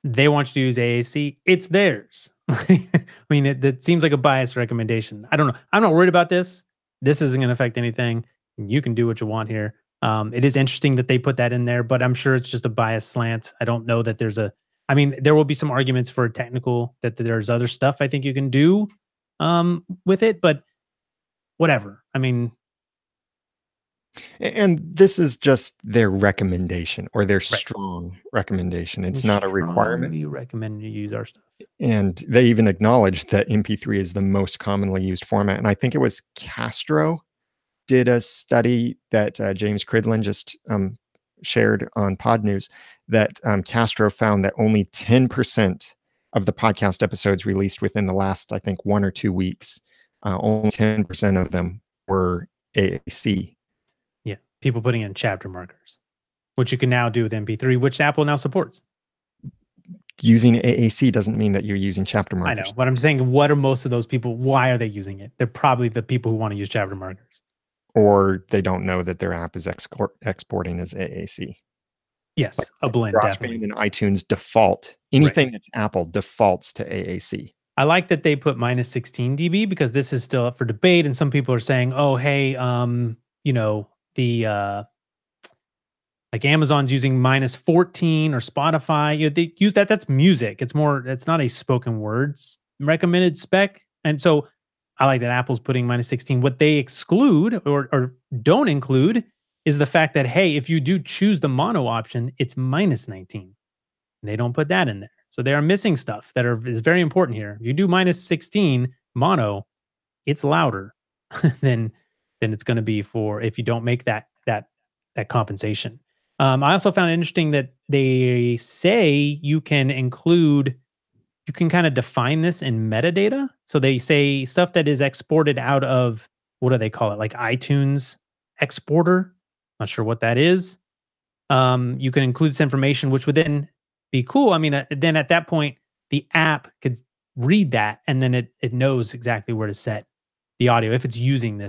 They want you to use AAC. It's theirs. I mean, it seems like a biased recommendation. I don't know. I'm not worried about this. This isn't going to affect anything. You can do what you want here. It is interesting that they put that in there, but I'm sure it's just a biased slant. I don't know that there's there will be some arguments for technical, that there's other stuff I think you can do with it, but whatever. I mean, and this is just their recommendation or their strong recommendation. It's not a requirement. You recommend you use our stuff. And they even acknowledged that MP3 is the most commonly used format. And I think it was Castro did a study that James Cridlin just shared on Pod News that Castro found that only 10% of the podcast episodes released within the last, I think, 1 or 2 weeks, only 10% of them were AAC. Yeah, people putting in chapter markers, which you can now do with MP3, which Apple now supports. Using AAC doesn't mean that you're using chapter markers. I know, but I'm saying, what are most of those people? Why are they using it? They're probably the people who want to use chapter markers. Or they don't know that their app is exporting as AAC. Yes, like a blend, definitely. And iTunes default. Anything that's Apple defaults to AAC. I like that they put -16 dB because this is still up for debate. And some people are saying, oh, hey, Like Amazon's using -14 or Spotify. They use that. That's music. It's not a spoken words recommended spec. And so I like that Apple's putting -16. What they exclude or don't include is the fact that, hey, if you do choose the mono option, it's -19. And they don't put that in there. So they are missing stuff is very important here. If you do -16 mono, it's louder than it's going to be for if you don't make that compensation. I also found it interesting that they say you can kind of define this in metadata. So they say stuff that is exported out of, what do they call it? Like iTunes exporter. Not sure what that is. You can include this information, which would then be cool. I mean, then at that point, the app could read that, and then it knows exactly where to set the audio if it's using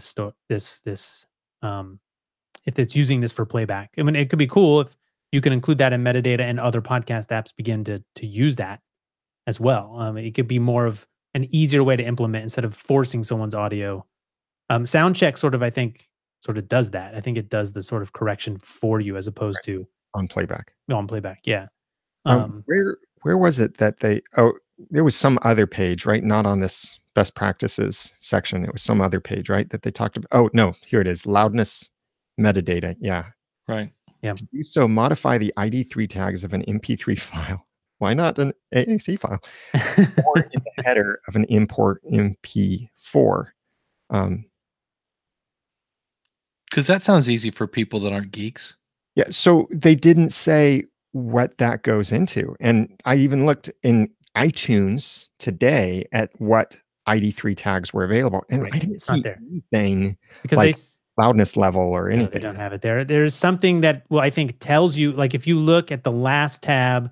if it's using this for playback. I mean, it could be cool if you can include that in metadata and other podcast apps begin to use that as well. It could be more of an easier way to implement instead of forcing someone's audio. Soundcheck I think does that. I think it does the sort of correction for you as opposed to on playback. On playback, yeah. Where was it that there was some other page, right? Not on this best practices section. It was some other page, right? That they talked about. Oh, no, here it is. Loudness metadata. Yeah. Right. Yeah. To do so, modify the ID3 tags of an MP3 file. Why not an AAC file? Or in the header of an import MP4. Because that sounds easy for people that aren't geeks. Yeah. So they didn't say what that goes into. And I even looked in iTunes today at what ID3 tags were available. And Right. I didn't It's not see there. anything Because like loudness level or no, anything. they don't have it there. There's something that I think tells you, like if you look at the last tab,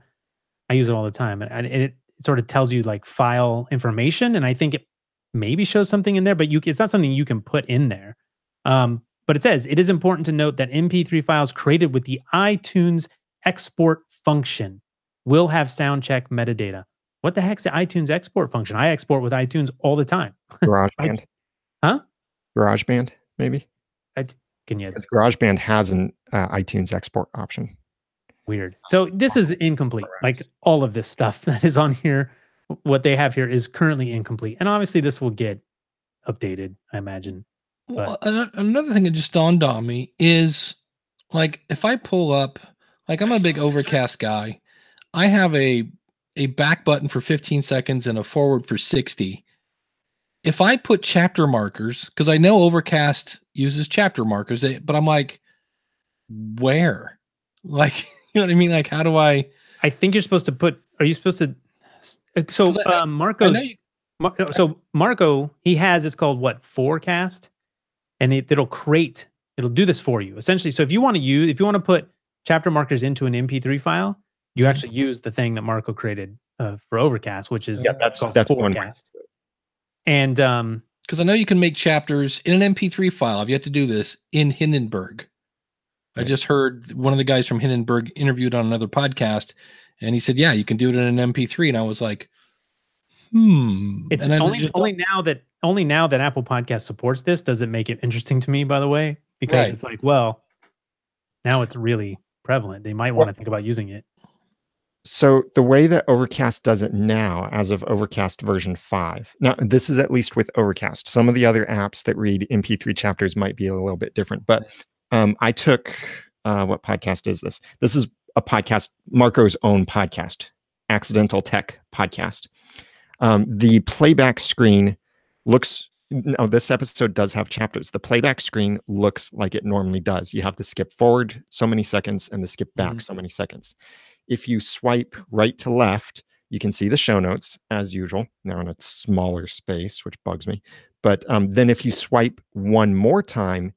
I use it all the time, and it sort of tells you like file information, and I think it maybe shows something in there, but it's not something you can put in there. But it says it is important to note that MP3 files created with the iTunes export function will have soundcheck metadata. What the heck's the iTunes export function? I export with iTunes all the time. GarageBand. Huh? GarageBand, maybe? Can you? Because GarageBand has an iTunes export option. Weird. So this is incomplete. Like all of this stuff that is on here, what they have here is currently incomplete. And obviously this will get updated, I imagine. Well, another thing that just dawned on me is, like, if I pull up, like, I'm a big Overcast guy. I have a back button for 15 seconds and a forward for 60. If I put chapter markers, because I know Overcast uses chapter markers, but I'm like, where? Like, you know what I mean? Like, how do I think you're supposed to put, are you supposed to, so Marco, he has, it's called what, Forecast? And it'll do this for you essentially. So if you want to put chapter markers into an MP3 file, you actually use the thing that Marco created for Overcast, which is that's Forecast. And because I know you can make chapters in an MP3 file. I've yet to do this in Hindenburg. I just heard one of the guys from Hindenburg interviewed on another podcast, and he said, yeah, you can do it in an MP3. And I was like, It's and only now that Apple Podcast supports this does it make it interesting to me, by the way, because it's like, well, now it's really prevalent. They might want to think about using it. So the way that Overcast does it now, as of Overcast version 5, now this is at least with Overcast. Some of the other apps that read MP3 chapters might be a little bit different, but I took, what podcast is this? This is a podcast, Marco's own podcast, Accidental Tech Podcast. The playback screen looks, now this episode does have chapters. The playback screen looks like it normally does. You have to skip forward so many seconds and the skip back so many seconds. If you swipe right to left, you can see the show notes as usual. They're on a smaller space, which bugs me. But then if you swipe one more time,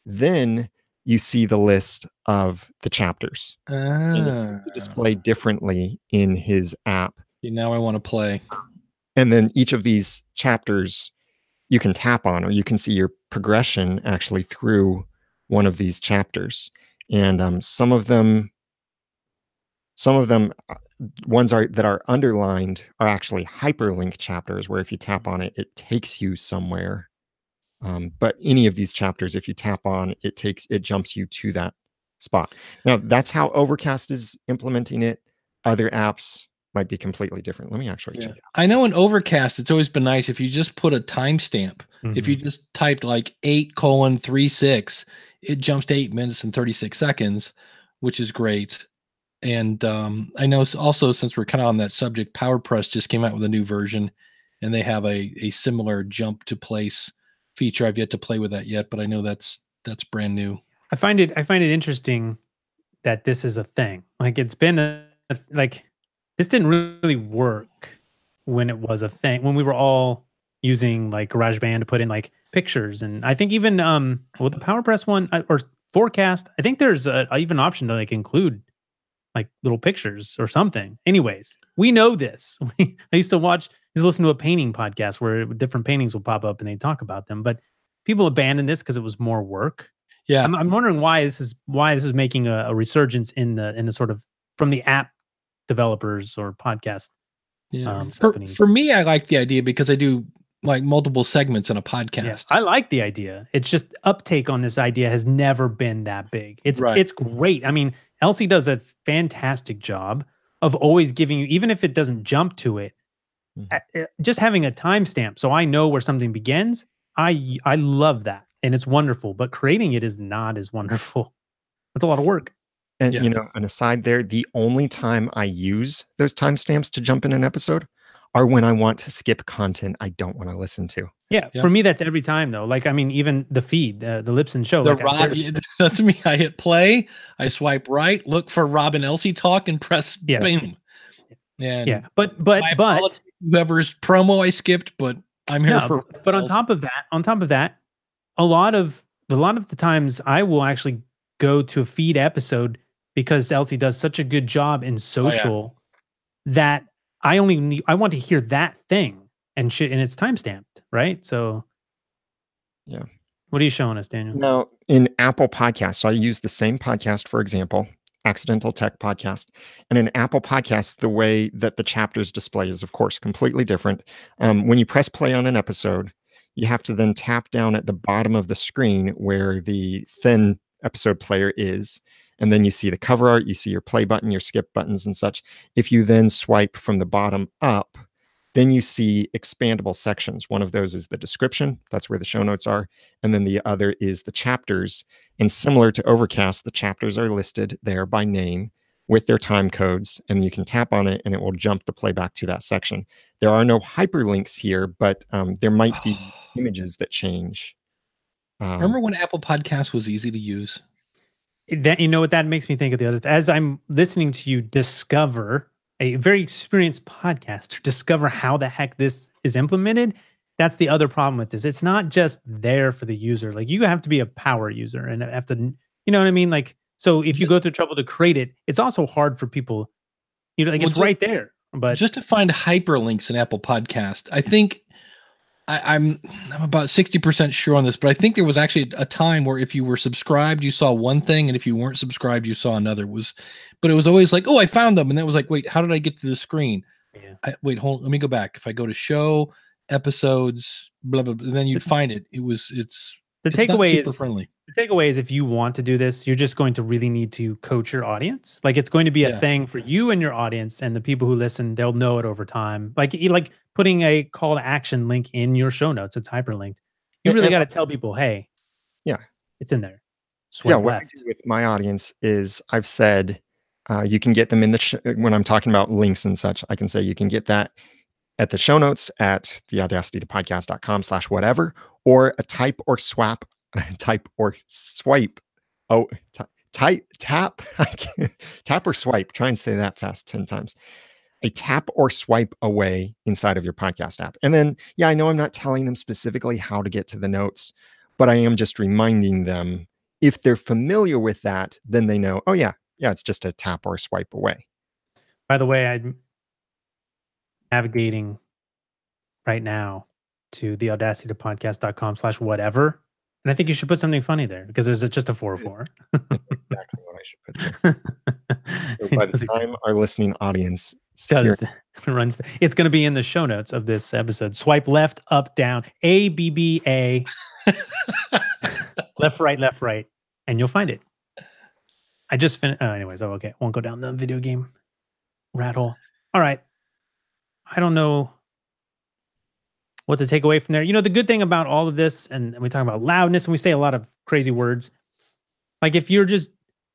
then you see the list of the chapters. And it's displayed differently in his app. Now I want to play. And then each of these chapters you can tap on, or you can see your progression actually through one of these chapters. And some of them, ones that are underlined are actually hyperlink chapters, where if you tap on it, it takes you somewhere. But any of these chapters, if you tap on, it jumps you to that spot. Now, that's how Overcast is implementing it. Other apps might be completely different. Let me actually check. I know in Overcast, it's always been nice if you just put a timestamp. If you just typed like 8:36, it jumps to 8 minutes and 36 seconds, which is great. And I know also, since we're kind of on that subject, PowerPress just came out with a new version, and they have a similar jump to place feature. I've yet to play with that yet, but I know that's brand new. I find it interesting that this is a thing. Like, it's been like, this didn't really work when it was a thing, when we were all using like GarageBand to put in like pictures. And I think even with the PowerPress one or Forecast, I think there's a even option to like include like little pictures or something. Anyways, we know this. I used to listen to a painting podcast where different paintings will pop up and they talk about them. But people abandoned this because it was more work. Yeah, I'm wondering why this is making a resurgence in the sort of from the app developers or podcast. Companies. For me, I like the idea because I do like multiple segments in a podcast. Yes, I like the idea. It's just uptake on this idea has never been that big. It's great. I mean, Elsie does a fantastic job of always giving you, even if it doesn't jump to it, just having a timestamp so I know where something begins. I love that, and it's wonderful. But creating it is not as wonderful. It's a lot of work. And you know, an aside there, the only time I use those timestamps to jump in an episode are when I want to skip content I don't want to listen to. Yeah, for me, that's every time though. Like, I mean, even the feed, the Lipson show. That's me. I hit play, I swipe right, look for Rob and Elsie talk, and press boom. And but whoever's promo I skipped, but I'm here for. But on top of that, a lot of the times I will actually go to a feed episode because Elsie does such a good job in social that I want to hear that thing and it's timestamped, right? So what are you showing us, Daniel? Now, in Apple Podcasts, so I use the same podcast, for example, Accidental Tech Podcast. And in Apple Podcasts, the way that the chapters display is, of course, completely different. When you press play on an episode, you have to then tap down at the bottom of the screen where the thin episode player is. And then you see the cover art, you see your play button, your skip buttons and such. If you then swipe from the bottom up, then you see expandable sections. One of those is the description. That's where the show notes are. And then the other is the chapters. And similar to Overcast, the chapters are listed there by name with their time codes. And you can tap on it and it will jump the playback to that section. There are no hyperlinks here, but there might be images that change. Remember when Apple Podcasts was easy to use? That, you know what that makes me think of the other, as I'm listening to you discover a very experienced podcaster, discover how the heck this is implemented. That's the other problem with this. It's not just there for the user. Like, you have to be a power user and have to, you know what I mean? Like, so if you go through trouble to create it, it's also hard for people, you know, like, it's right there. But just to find hyperlinks in Apple Podcast, I think I'm about 60% sure on this, but I think there was actually a time where if you were subscribed, you saw one thing, and if you weren't subscribed, you saw another. But it was always like, oh, I found them, and then it was like, wait, how did I get to the screen? Wait, hold on, let me go back. If I go to show episodes, blah blah, blah, then you'd find it. The takeaway is if you want to do this, you're just going to really need to coach your audience. Like, it's going to be a thing for you and your audience, and the people who listen, they'll know it over time. Like putting a call to action link in your show notes. It's hyperlinked. You really got to tell people, hey, it's in there. Swipe what left. I do with my audience is I've said you can get them in when I'm talking about links and such, I can say you can get that at the show notes at theaudacitytopodcast.com/whatever, or a tap or swipe. Tap or swipe. Try and say that fast 10 times. A tap or swipe away inside of your podcast app. And then, I know I'm not telling them specifically how to get to the notes, but I am just reminding them, if they're familiar with that, then they know, it's just a tap or swipe away. By the way, I'm navigating right now to theaudacitytopodcast.com/whatever. And I think you should put something funny there, because there's just a 404. Exactly what I should put there. So by the time our listening audience it's going to be in the show notes of this episode. Swipe left, up, down, ABBA, left, right, and you'll find it. I just finished. Anyways, okay. Won't go down the video game rat hole. All right. I don't know what to take away from there. You know, the good thing about all of this, and we talk about loudness, and we say a lot of crazy words. Like if you're just,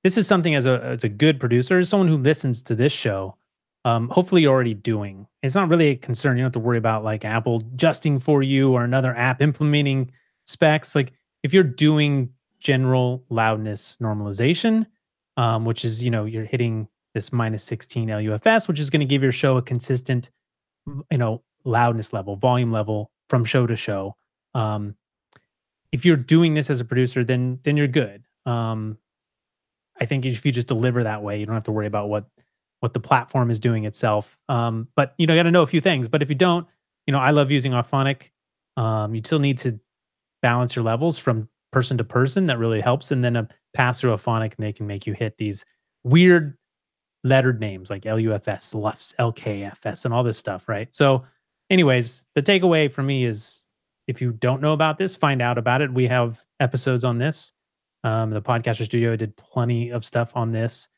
this is something as a good producer, as someone who listens to this show, hopefully you're already doing. It's not really a concern. You don't have to worry about like Apple adjusting for you or another app implementing specs. Like if you're doing general loudness normalization, which is, you know, you're hitting this minus 16 LUFS, which is going to give your show a consistent, you know, loudness level, volume level from show to show. If you're doing this as a producer, then you're good. I think if you just deliver that way, you don't have to worry about what the platform is doing itself. But you know, you got to know a few things. But if you don't, you know, I love using Auphonic. You still need to balance your levels from person to person. That really helps. And then a pass through Auphonic, and they can make you hit these weird lettered names like LUFS, LUFS, LKFS, and all this stuff, right? So, anyways, the takeaway for me is if you don't know about this, find out about it. We have episodes on this. The Podcaster Studio did plenty of stuff on this.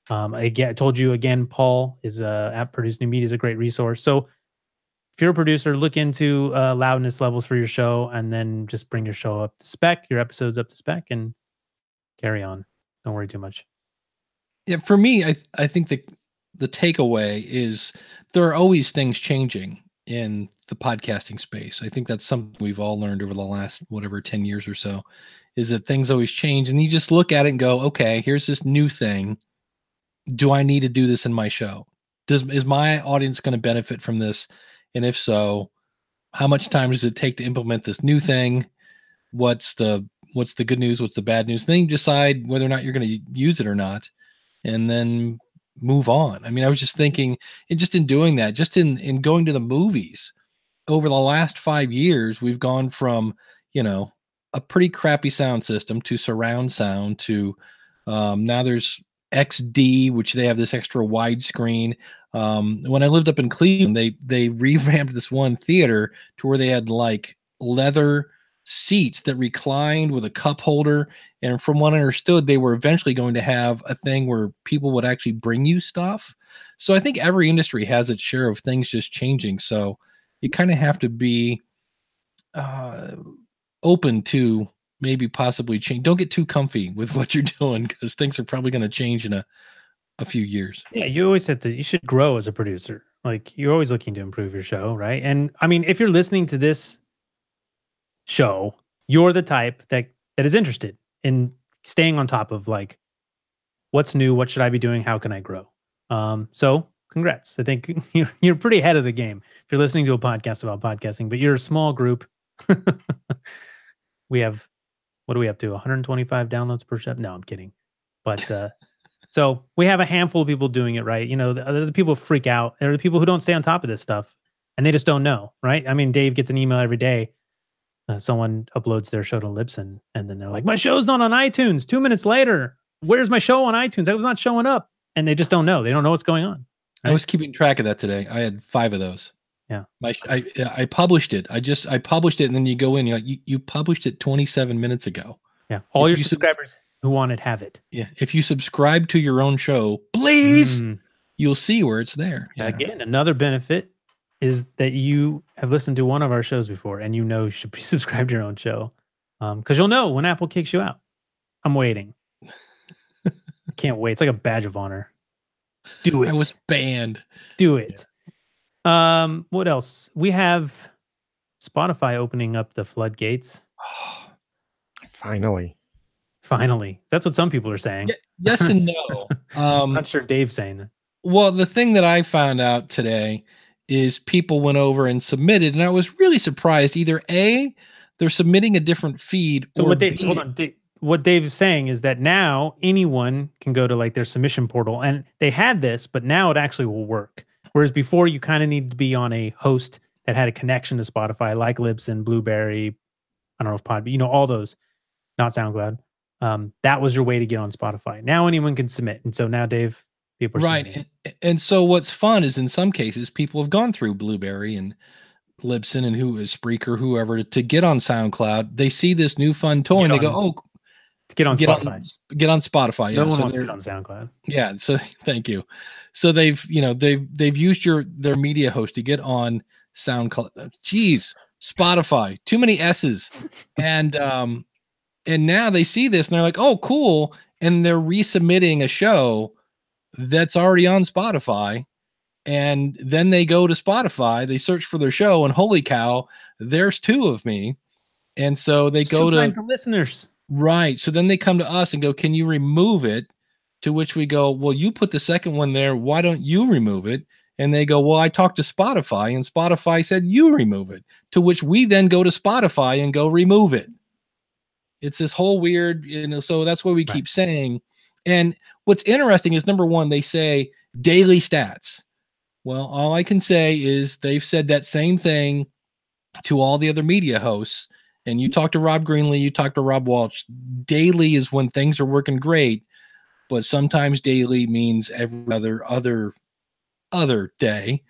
Again, I told you again, Paul is at Produce New Media is a great resource. So if you're a producer, look into loudness levels for your show, and then just bring your show up to spec, your episodes up to spec, and carry on. Don't worry too much. Yeah, for me, I think the takeaway is there are always things changing in the podcasting space. I think that's something we've all learned over the last 10 years or so, is that things always change, and you just look at it and go, okay, here's this new thing. Do I need to do this in my show? Is my audience going to benefit from this? And if so, how much time does it take to implement this new thing? What's the good news? What's the bad news? Then you decide whether or not you're going to use it or not, and then move on. I mean, I was just thinking, and just in doing that, just in going to the movies over the last 5 years, we've gone from, you know, a pretty crappy sound system to surround sound to now there's XD, which they have this extra widescreen. When I lived up in Cleveland, they revamped this one theater to where they had like leather seats that reclined with a cup holder. And from what I understood, they were eventually going to have a thing where people would actually bring you stuff. So I think every industry has its share of things just changing. So you kind of have to be open to maybe possibly change. Don't get too comfy with what you're doing, because things are probably going to change in a few years. Yeah, you always have to, you should grow as a producer. Like you're always looking to improve your show, right? And I mean, if you're listening to this show, you're the type that is interested in staying on top of like what's new, what should I be doing, how can I grow? So congrats. I think you're pretty ahead of the game if you're listening to a podcast about podcasting, but you're a small group. We have, what are we up to? 125 downloads per show? No, I'm kidding. But so we have a handful of people doing it, right? You know, the people freak out. There are the people who don't stay on top of this stuff, and they just don't know, right? I mean, Dave gets an email every day. Someone uploads their show to Libsyn, and then they're like, my show's not on iTunes. 2 minutes later, where's my show on iTunes? It was not showing up. And they just don't know. They don't know what's going on. Right? I was keeping track of that today. I had 5 of those. Yeah. I published it. I published it, and then you go in, you're like, you published it 27 minutes ago. Yeah. All your subscribers who want it have it. Yeah. If you subscribe to your own show, please, you'll see where it's there. Yeah. Again, another benefit is that you have listened to one of our shows before, and you know you should be subscribed to your own show, because you'll know when Apple kicks you out. I'm waiting. Can't wait. It's like a badge of honor. Do it. I was banned. Do it. Yeah. What else? We have Spotify opening up the floodgates. Finally. That's what some people are saying. Yes and no. I'm not sure Dave's saying that. Well, the thing that I found out today is people went over and submitted, and I was really surprised. Either A, they're submitting a different feed, so or what Dave is saying is that now anyone can go to like their submission portal, and they had this, but now it actually will work. Whereas before you kind of needed to be on a host that had a connection to Spotify, like Libsyn, Blueberry, I don't know if Podbean, you know, all those, not SoundCloud. That was your way to get on Spotify. Now anyone can submit. And so now, Dave, people are right. And so what's fun is in some cases, people have gone through Blueberry and Libsyn and who is Spreaker, whoever, to get on SoundCloud. They see this new fun toy and they go, oh, To get on get Spotify. get on Spotify. No Yeah, one so wants to they're get on SoundCloud. yeah. So thank you. So they've used their media host to get on SoundCloud. Geez, Spotify. Too many S's, and now they see this and they're like, oh, cool, and they're resubmitting a show that's already on Spotify. And then they go to Spotify, they search for their show, and holy cow, there's two of me. And so they go 2 to times the listeners. right. So then they come to us and go, can you remove it? To which we go, well, you put the second one there. Why don't you remove it? And they go, well, I talked to Spotify and Spotify said you remove it. To which we then go to Spotify and go remove it. It's this whole weird, so that's what we keep saying. And what's interesting is, number one, they say daily stats. Well, all I can say is they've said that same thing to all the other media hosts. And you talk to Rob Greenlee, you talk to Rob Walsh. Daily is when things are working great, but sometimes daily means every other day.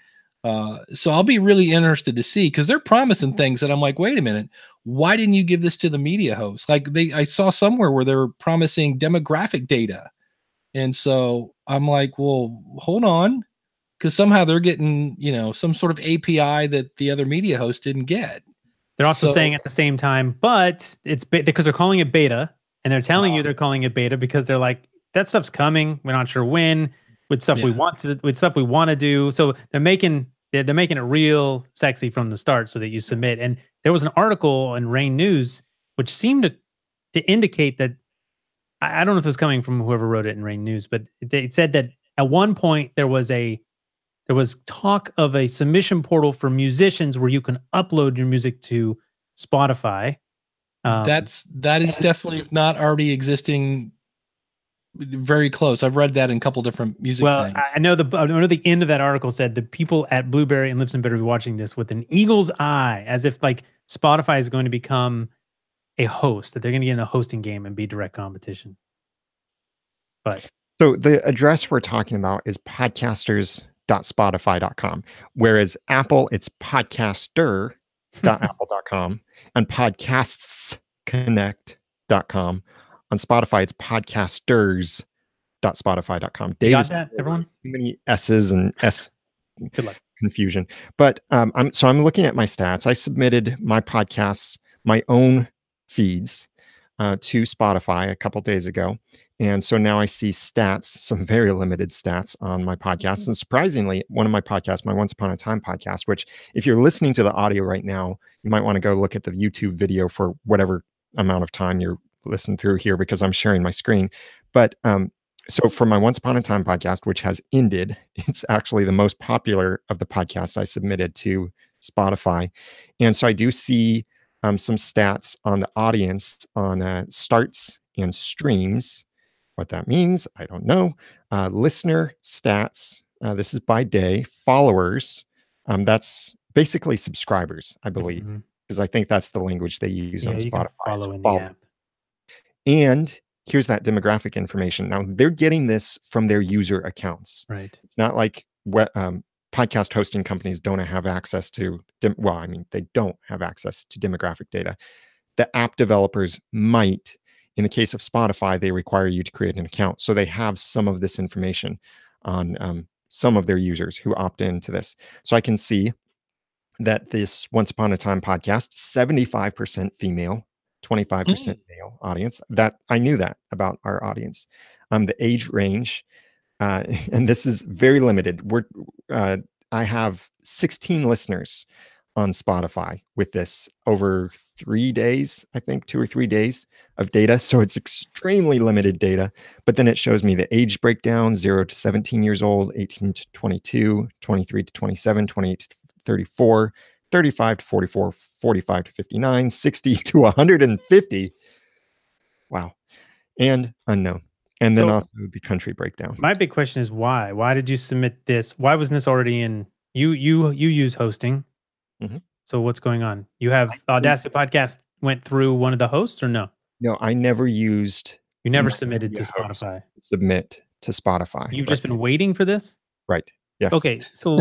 So I'll be really interested to see, because they're promising things that I'm like, wait a minute, why didn't you give this to the media hosts? Like I saw somewhere where they were promising demographic data. And so I'm like, well, hold on. Because somehow they're getting, some sort of API that the other media hosts didn't get. They're also saying at the same time, but it's because they're calling it beta, and they're telling you they're calling it beta because they're like, that stuff's coming. We're not sure when. With stuff we want to do. So they're making it real sexy from the start, so that you submit. And there was an article in Rain News which seemed to indicate that, I don't know if it was coming from whoever wrote it in Rain News, but it said that at one point there was talk of a submission portal for musicians where you can upload your music to Spotify. That is definitely, if not already existing, very close. I've read that in a couple different music things. I know the end of that article said the people at Blueberry and Libsyn better be watching this with an eagle's eye, as if like Spotify is going to become a host, that they're going to get in a hosting game and be direct competition. But so the address we're talking about is podcasters.spotify.com, whereas Apple, it's podcaster.apple.com, and podcastsconnect.com. On Spotify, it's podcasters.spotify.com. You got that, everyone? Too many S's and S good luck. Confusion. But I'm looking at my stats. I submitted my podcasts, my own feeds, to Spotify a couple days ago. And so now I see stats, some very limited stats on my podcast. And surprisingly, one of my podcasts, my Once Upon a Time podcast, which if you're listening to the audio right now, you might want to go look at the YouTube video for whatever amount of time you're listening through here, because I'm sharing my screen. But so for my Once Upon a Time podcast, which has ended, it's actually the most popular of the podcasts I submitted to Spotify. And so I do see some stats on the audience on starts and streams. What that means, I don't know. Listener stats, this is by day. Followers, that's basically subscribers, I believe, because I think that's the language they use on Spotify. Follow in the app. And here's that demographic information. Now, they're getting this from their user accounts. Right. It's not like podcast hosting companies don't have access to, they don't have access to demographic data. The app developers might. In the case of Spotify, they require you to create an account. So they have some of this information on some of their users who opt into this. So I can see that this Once Upon a Time podcast, 75% female, 25% male audience. That I knew that about our audience. The age range, and this is very limited. I have 16 listeners on Spotify with this over 3 days, I think 2 or 3 days of data. So it's extremely limited data, but then it shows me the age breakdown: 0 to 17 years old, 18 to 22, 23 to 27, 28 to 34, 35 to 44, 45 to 59, 60 to 150. Wow. And unknown. And then also the country breakdown. My big question is why? Why did you submit this? Why wasn't this already in? You use hosting. So what's going on? You have Audacity Podcast went through one of the hosts, or no? No, I never used. You never submitted to Spotify. Submit to Spotify. You've just been waiting for this? Right. Yes. Okay. So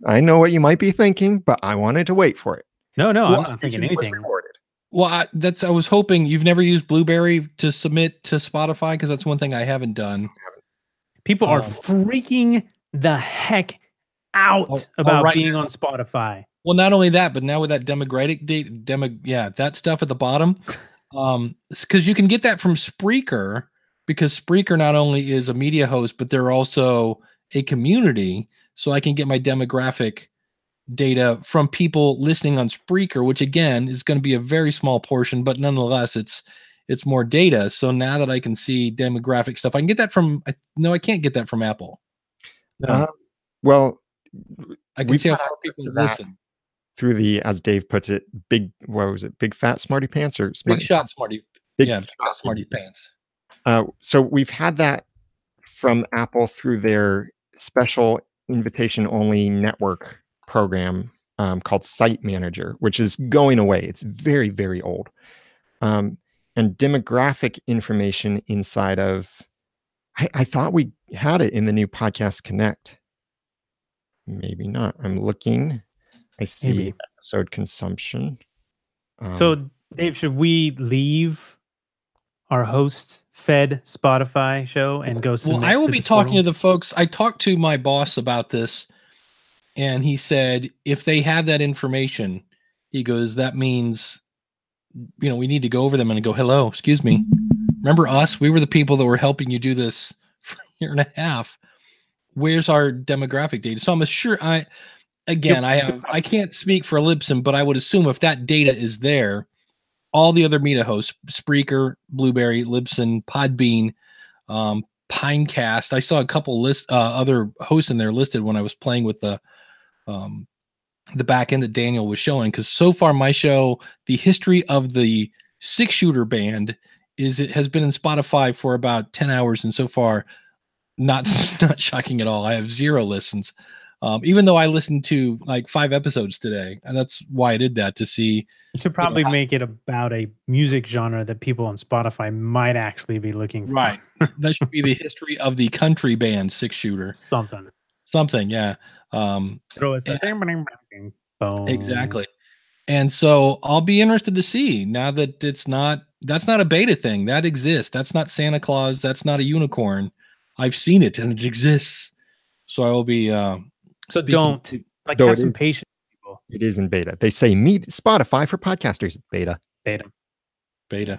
I know what you might be thinking, but I wanted to wait for it. No, I'm not thinking anything. Well, I was hoping you've never used Blueberry to submit to Spotify, because that's one thing I haven't done. People are freaking the heck out about right being on Spotify. Well, not only that, but now with that demographic that stuff at the bottom, because you can get that from Spreaker, because Spreaker not only is a media host, but they're also a community. So I can get my demographic data from people listening on Spreaker, which again is going to be a very small portion, but nonetheless, it's more data. So now that I can see demographic stuff, I can get that from. No, I can't get that from Apple. No, well, I can see how far people listen. Through the, as Dave puts it, big fat smarty pants or big shot smarty pants. So we've had that from Apple through their special invitation only network program called Site Manager, which is going away. It's very, very old. And demographic information inside of, I thought we had it in the new Podcast Connect. Maybe not. I'm looking. I see episode consumption. So, Dave, should we leave our host-fed Spotify show and go submit? Well, I will be talking to the folks. I talked to my boss about this, and he said if they have that information, he goes, that means, we need to go over them and go, hello, excuse me. Remember us? We were the people that were helping you do this for a year and a half. Where's our demographic data? So I'm sure I can't speak for Libsyn, but I would assume if that data is there, all the other media hosts, Spreaker, Blueberry, Libsyn, Podbean, Pinecast. I saw a couple other hosts in there listed when I was playing with the back end that Daniel was showing. Because so far my show, the history of the 6-shooter band it has been in Spotify for about 10 hours, and so far not shocking at all. I have 0 listens. Even though I listened to like 5 episodes today, and that's why I did that, to see. You should probably make it about a music genre that people on Spotify might actually be looking for. Right. That should be the history of the country band 6-shooter. Something, yeah. Throw us exactly. And so I'll be interested to see, now that that's not a beta thing. That exists. That's not Santa Claus. That's not a unicorn. I've seen it and it exists. So I will be so don't have some patience, people. It is in beta. They say meet Spotify for podcasters. Beta. Be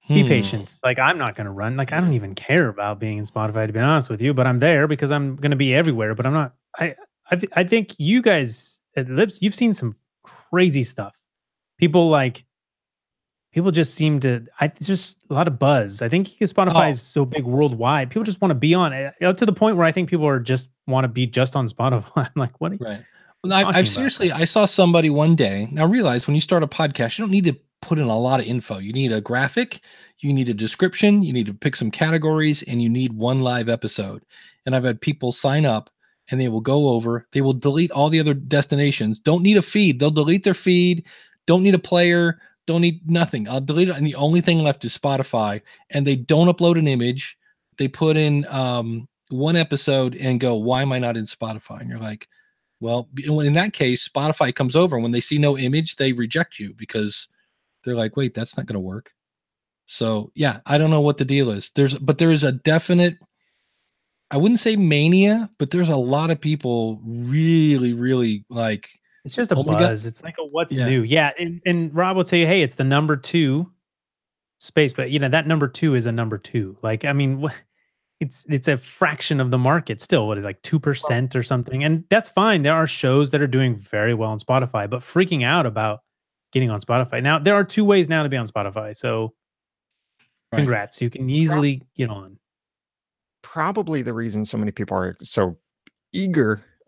patient. Like, I'm not going to run. Like, I don't even care about being in Spotify, to be honest with you, but I'm there because I'm going to be everywhere. But I'm not. I think you guys at Lips, you've seen some crazy stuff. People just seem to. It's just a lot of buzz. I think Spotify is so big worldwide. People just want to be on it, to the point where I think people are just want to be just on Spotify. I'm like, what? Right. Well, I've seriously. I saw somebody one day. Now realize when you start a podcast, you don't need to put in a lot of info. You need a graphic, you need a description, you need to pick some categories, and you need one live episode. And I've had people sign up, and they will go over. They will delete all the other destinations. Don't need a feed. They'll delete their feed. Don't need a player. Don't need nothing. I'll delete it. And the only thing left is Spotify. And they don't upload an image. They put in one episode and go, why am I not in Spotify? And you're like, well, in that case, Spotify comes over. When they see no image, they reject you because they're like, wait, that's not going to work. So yeah, I don't know what the deal is. There is a definite, I wouldn't say mania, but there's a lot of people really, really like. It's just a buzz. It's like a what's new. Yeah. And Rob will tell you, hey, it's the number 2 space, but that number 2 is a number 2. Like, I mean, it's a fraction of the market still. What is it, like 2% or something? And that's fine. There are shows that are doing very well on Spotify, but freaking out about getting on Spotify. Now, there are 2 ways now to be on Spotify. So congrats. You can easily get on. Probably the reason so many people are so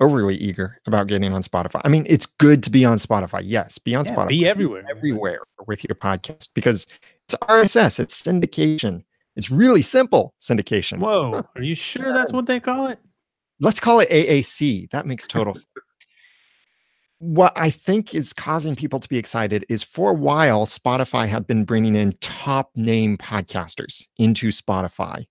overly eager about getting on Spotify. I mean, it's good to be on Spotify. Yes, be on Spotify. Be everywhere. Everywhere with your podcast, because it's RSS, it's syndication. It's really simple syndication. Whoa, are you sure that's what they call it? Let's call it AAC. That makes total sense. What I think is causing people to be excited is, for a while, Spotify had been bringing in top name podcasters into Spotify.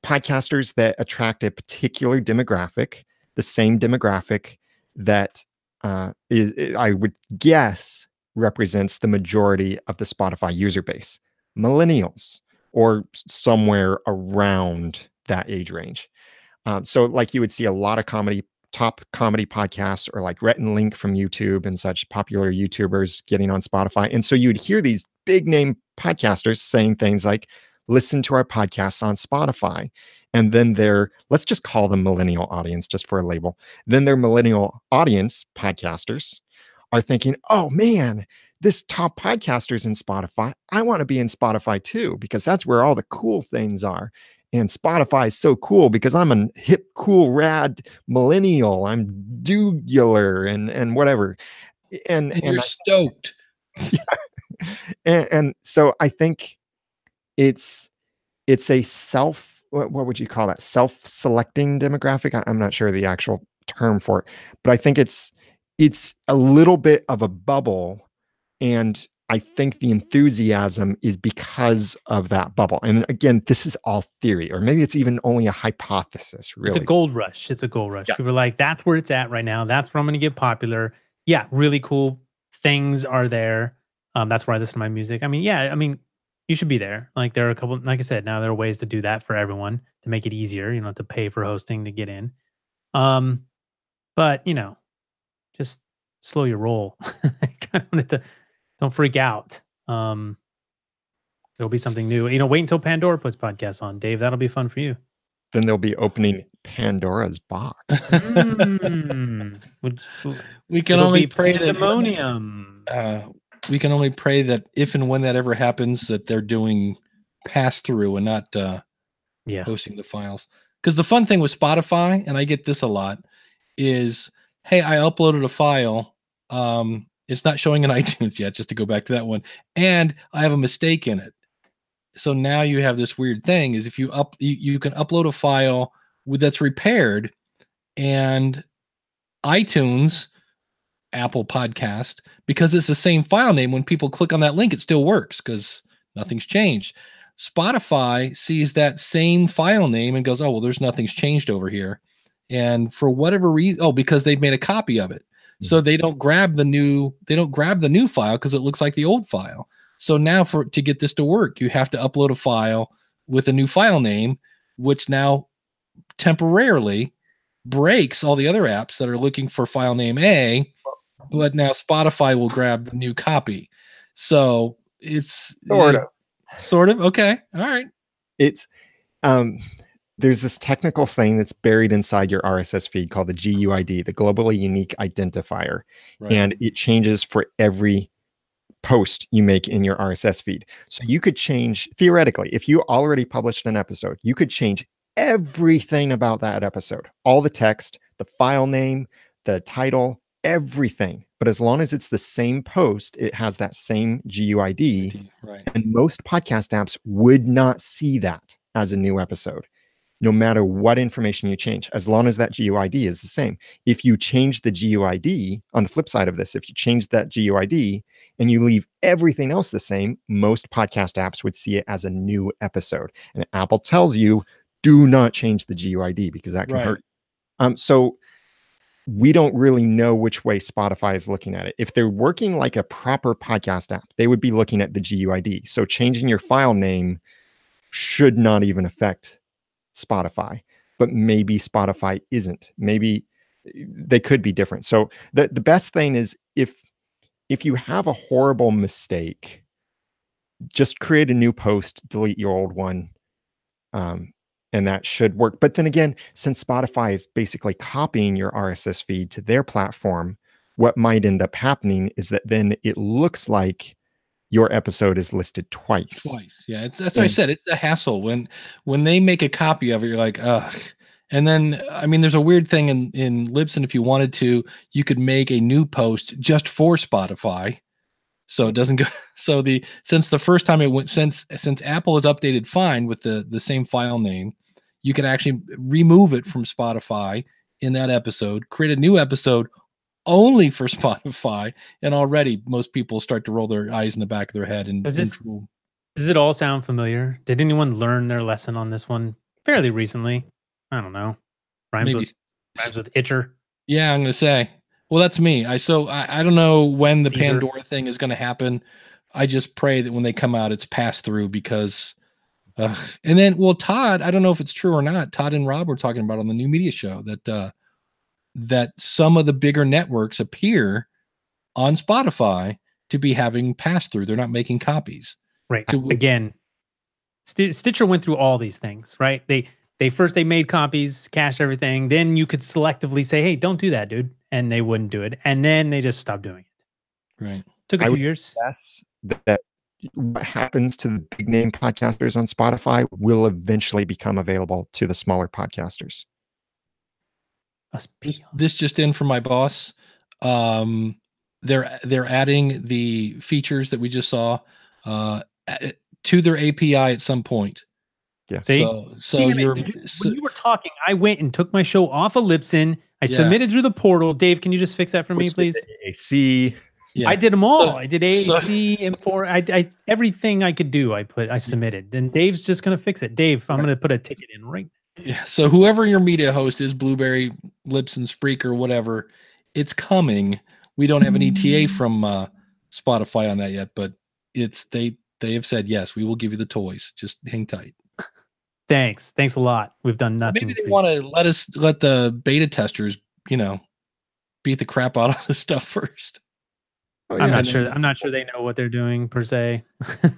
Podcasters that attract a particular demographic, the same demographic that I would guess represents the majority of the Spotify user base? Millennials, or somewhere around that age range. So like you would see a lot of top comedy podcasts, or like Rhett and Link from YouTube and such popular YouTubers getting on Spotify. And so you'd hear these big name podcasters saying things like, listen to our podcasts on Spotify. And then let's just call them millennial audience just for a label. Then their millennial audience podcasters are thinking, oh man, this top podcaster's in Spotify. I want to be in Spotify too, because that's where all the cool things are. And Spotify is so cool because I'm a hip, cool, rad millennial. I'm dougular and whatever. And you're stoked. And so I think it's a what would you call that? Self-selecting demographic. I'm not sure the actual term for it, but I think it's a little bit of a bubble. And I think the enthusiasm is because of that bubble. And again, this is all theory, or maybe it's even only a hypothesis, really. It's a gold rush. It's a gold rush. Yeah. People are like, that's where it's at right now. That's where I'm going to get popular. Yeah, really cool things are there. That's where I listen to my music. I mean, yeah, I mean, you should be there. Like there are a couple, like I said, now there are ways to do that for everyone to make it easier, to pay for hosting to get in. But just slow your roll. Don't freak out. There'll be something new. Wait until Pandora puts podcasts on, Dave. That'll be fun for you. Then they'll be opening Pandora's box. We can only pray pandemonium. We can only pray that if and when that ever happens, that they're doing pass through and not hosting the files. Because the fun thing with Spotify, and I get this a lot, is, hey, I uploaded a file. It's not showing in iTunes yet, just to go back to that one. And I have a mistake in it. So now you have this weird thing is if you can upload a file that's repaired, and iTunes, Apple Podcast, because it's the same file name, when people click on that link, it still works because nothing's changed. Spotify sees that same file name and goes, oh, well, there's nothing's changed over here. And for whatever reason, because they've made a copy of it. So they don't grab the new file because it looks like the old file. So now to get this to work, you have to upload a file with a new file name, which now temporarily breaks all the other apps that are looking for file name A, but now Spotify will grab the new copy. So it's sort of okay. All right. It's there's this technical thing that's buried inside your RSS feed called the GUID, the globally unique identifier. Right. And it changes for every post you make in your RSS feed. So you could change, theoretically, if you already published an episode, you could change everything about that episode, all the text, the file name, the title, everything. But as long as it's the same post, it has that same GUID. Right. And most podcast apps would not see that as a new episode, no matter what information you change, as long as that GUID is the same. If you change the GUID, on the flip side of this, if you change that GUID and you leave everything else the same, most podcast apps would see it as a new episode. And Apple tells you, do not change the GUID because that can hurt. So we don't really know which way Spotify is looking at it. If they're working like a proper podcast app, they would be looking at the GUID. So changing your file name should not even affect Spotify, but maybe Spotify isn't. Maybe they could be different. So the best thing is if you have a horrible mistake, just create a new post, delete your old one, and that should work. But then again, since Spotify is basically copying your RSS feed to their platform, what might end up happening is that then it looks like your episode is listed twice. Yeah. That's what I said. It's a hassle when they make a copy of it, you're like, ugh. And then, I mean, there's a weird thing in Libsyn. If you wanted to, you could make a new post just for Spotify. So it doesn't go. So since the first time it went, since Apple is updated fine with the same file name, you can actually remove it from Spotify in that episode, create a new episode only for Spotify, and already most people start to roll their eyes in the back of their head. And does it all sound familiar? Did anyone learn their lesson on this one fairly recently? I don't know. Rhymes with Itcher. Yeah, I'm gonna say. Well, that's me. I don't know when the Teaser. Pandora thing is going to happen. I just pray that when they come out, it's passed through because. And then, well, Todd, I don't know if it's true or not. Todd and Rob were talking about on the New Media Show that some of the bigger networks appear on Spotify to be having pass through. They're not making copies. Right. Again, Stitcher went through all these things, right? They first made copies, cached everything. Then you could selectively say, "Hey, don't do that, dude," and they wouldn't do it. And then they just stopped doing it. Right. Took a few years. Yes, that what happens to the big name podcasters on Spotify will eventually become available to the smaller podcasters. This just in from my boss. They're adding the features that we just saw to their API at some point. Yeah. See? So when you were talking, I went and took my show off of Libsyn. I submitted through the portal. Dave, can you just fix that for me, please? AAC. Yeah. I did them all. I did AAC, M4. I everything I could do. I submitted. And Dave's just gonna fix it. Dave, I'm gonna put a ticket in right now. Yeah. So whoever your media host is, Blueberry, Libsyn, Spreaker, whatever, it's coming. We don't have an ETA from Spotify on that yet, but they have said yes, we will give you the toys. Just hang tight. Thanks a lot. We've done nothing. Maybe they want to let the beta testers, beat the crap out of the stuff first. Oh, yeah. I'm not sure they know what they're doing per se.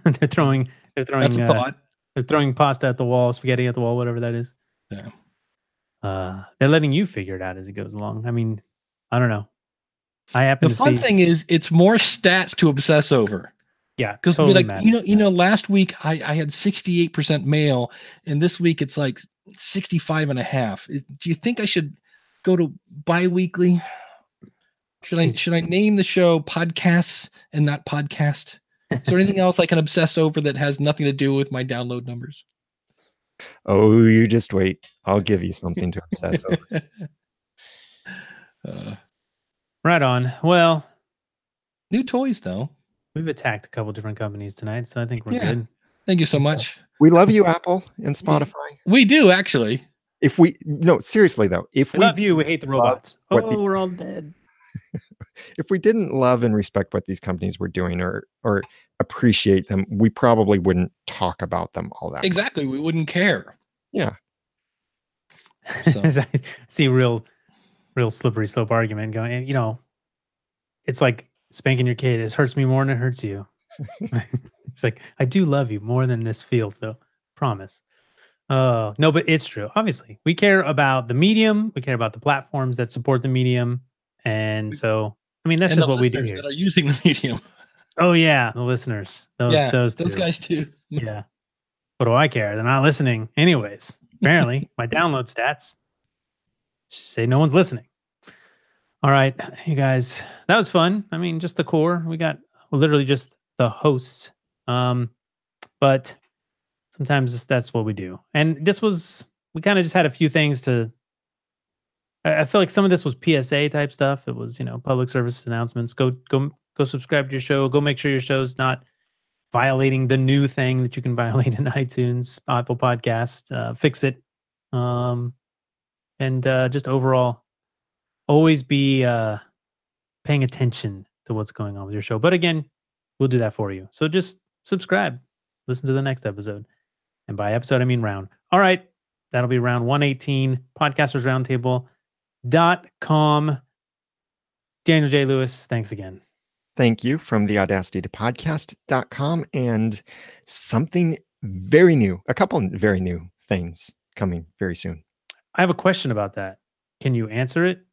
They're throwing. That's a thought. They're throwing pasta at the wall, spaghetti at the wall, whatever that is. Yeah. They're letting you figure it out as it goes along. I mean, I don't know. The fun thing is, it's more stats to obsess over. Yeah, because totally last week I had 68% male, and this week it's like 65.5. Do you think I should go to bi-weekly? Should I name the show Podcasts and not Podcast? Is there anything else I can obsess over that has nothing to do with my download numbers? Oh, you just wait. I'll give you something to obsess over. Right on. Well, new toys though. We've attacked a couple different companies tonight, so I think we're good. Thank you so much. We love you, Apple and Spotify. We do actually. Seriously though, if we love you, we hate the robots. We're all dead. If we didn't love and respect what these companies were doing or appreciate them, we probably wouldn't talk about them all that much. We wouldn't care. Yeah. So. I see real slippery slope argument going, it's like spanking your kid. It hurts me more than it hurts you. It's like, I do love you more than this feels though. Promise. No, but it's true. Obviously, we care about the medium. We care about the platforms that support the medium. And so, I mean, that's just what we do here. That are using the medium. Oh yeah. The listeners, those guys too. Yeah. What do I care? They're not listening anyways. Apparently my download stats say no one's listening. All right, you guys, that was fun. I mean, just the core. We got literally just the hosts. But sometimes that's what we do. And we kind of just had a few things I feel like some of this was PSA type stuff. It was, public service announcements. Go subscribe to your show. Go make sure your show's not violating the new thing that you can violate in iTunes, Apple Podcasts. Fix it. And just overall, always be paying attention to what's going on with your show. But again, we'll do that for you. So just subscribe. Listen to the next episode. And by episode, I mean round. All right. That'll be round 118, podcastersroundtable.com. Daniel J. Lewis, thanks again. Thank you from the Audacity to podcast.com and something very new, a couple of very new things coming very soon. I have a question about that. Can you answer it?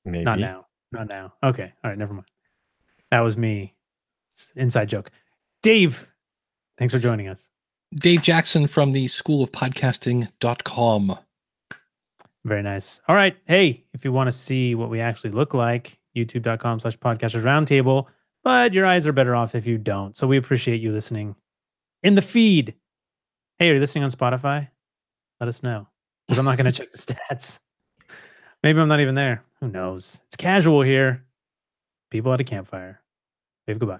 Maybe. Not now. Okay. All right. Never mind. That was me. It's an inside joke. Dave, thanks for joining us. Dave Jackson from the School of Podcasting.com. Very nice. All right. Hey, if you want to see what we actually look like, youtube.com/podcastersroundtable, but your eyes are better off if you don't. So we appreciate you listening in the feed. Hey, are you listening on Spotify? Let us know, because I'm not going to check the stats. Maybe I'm not even there. Who knows? It's casual here. People at a campfire. Wave goodbye.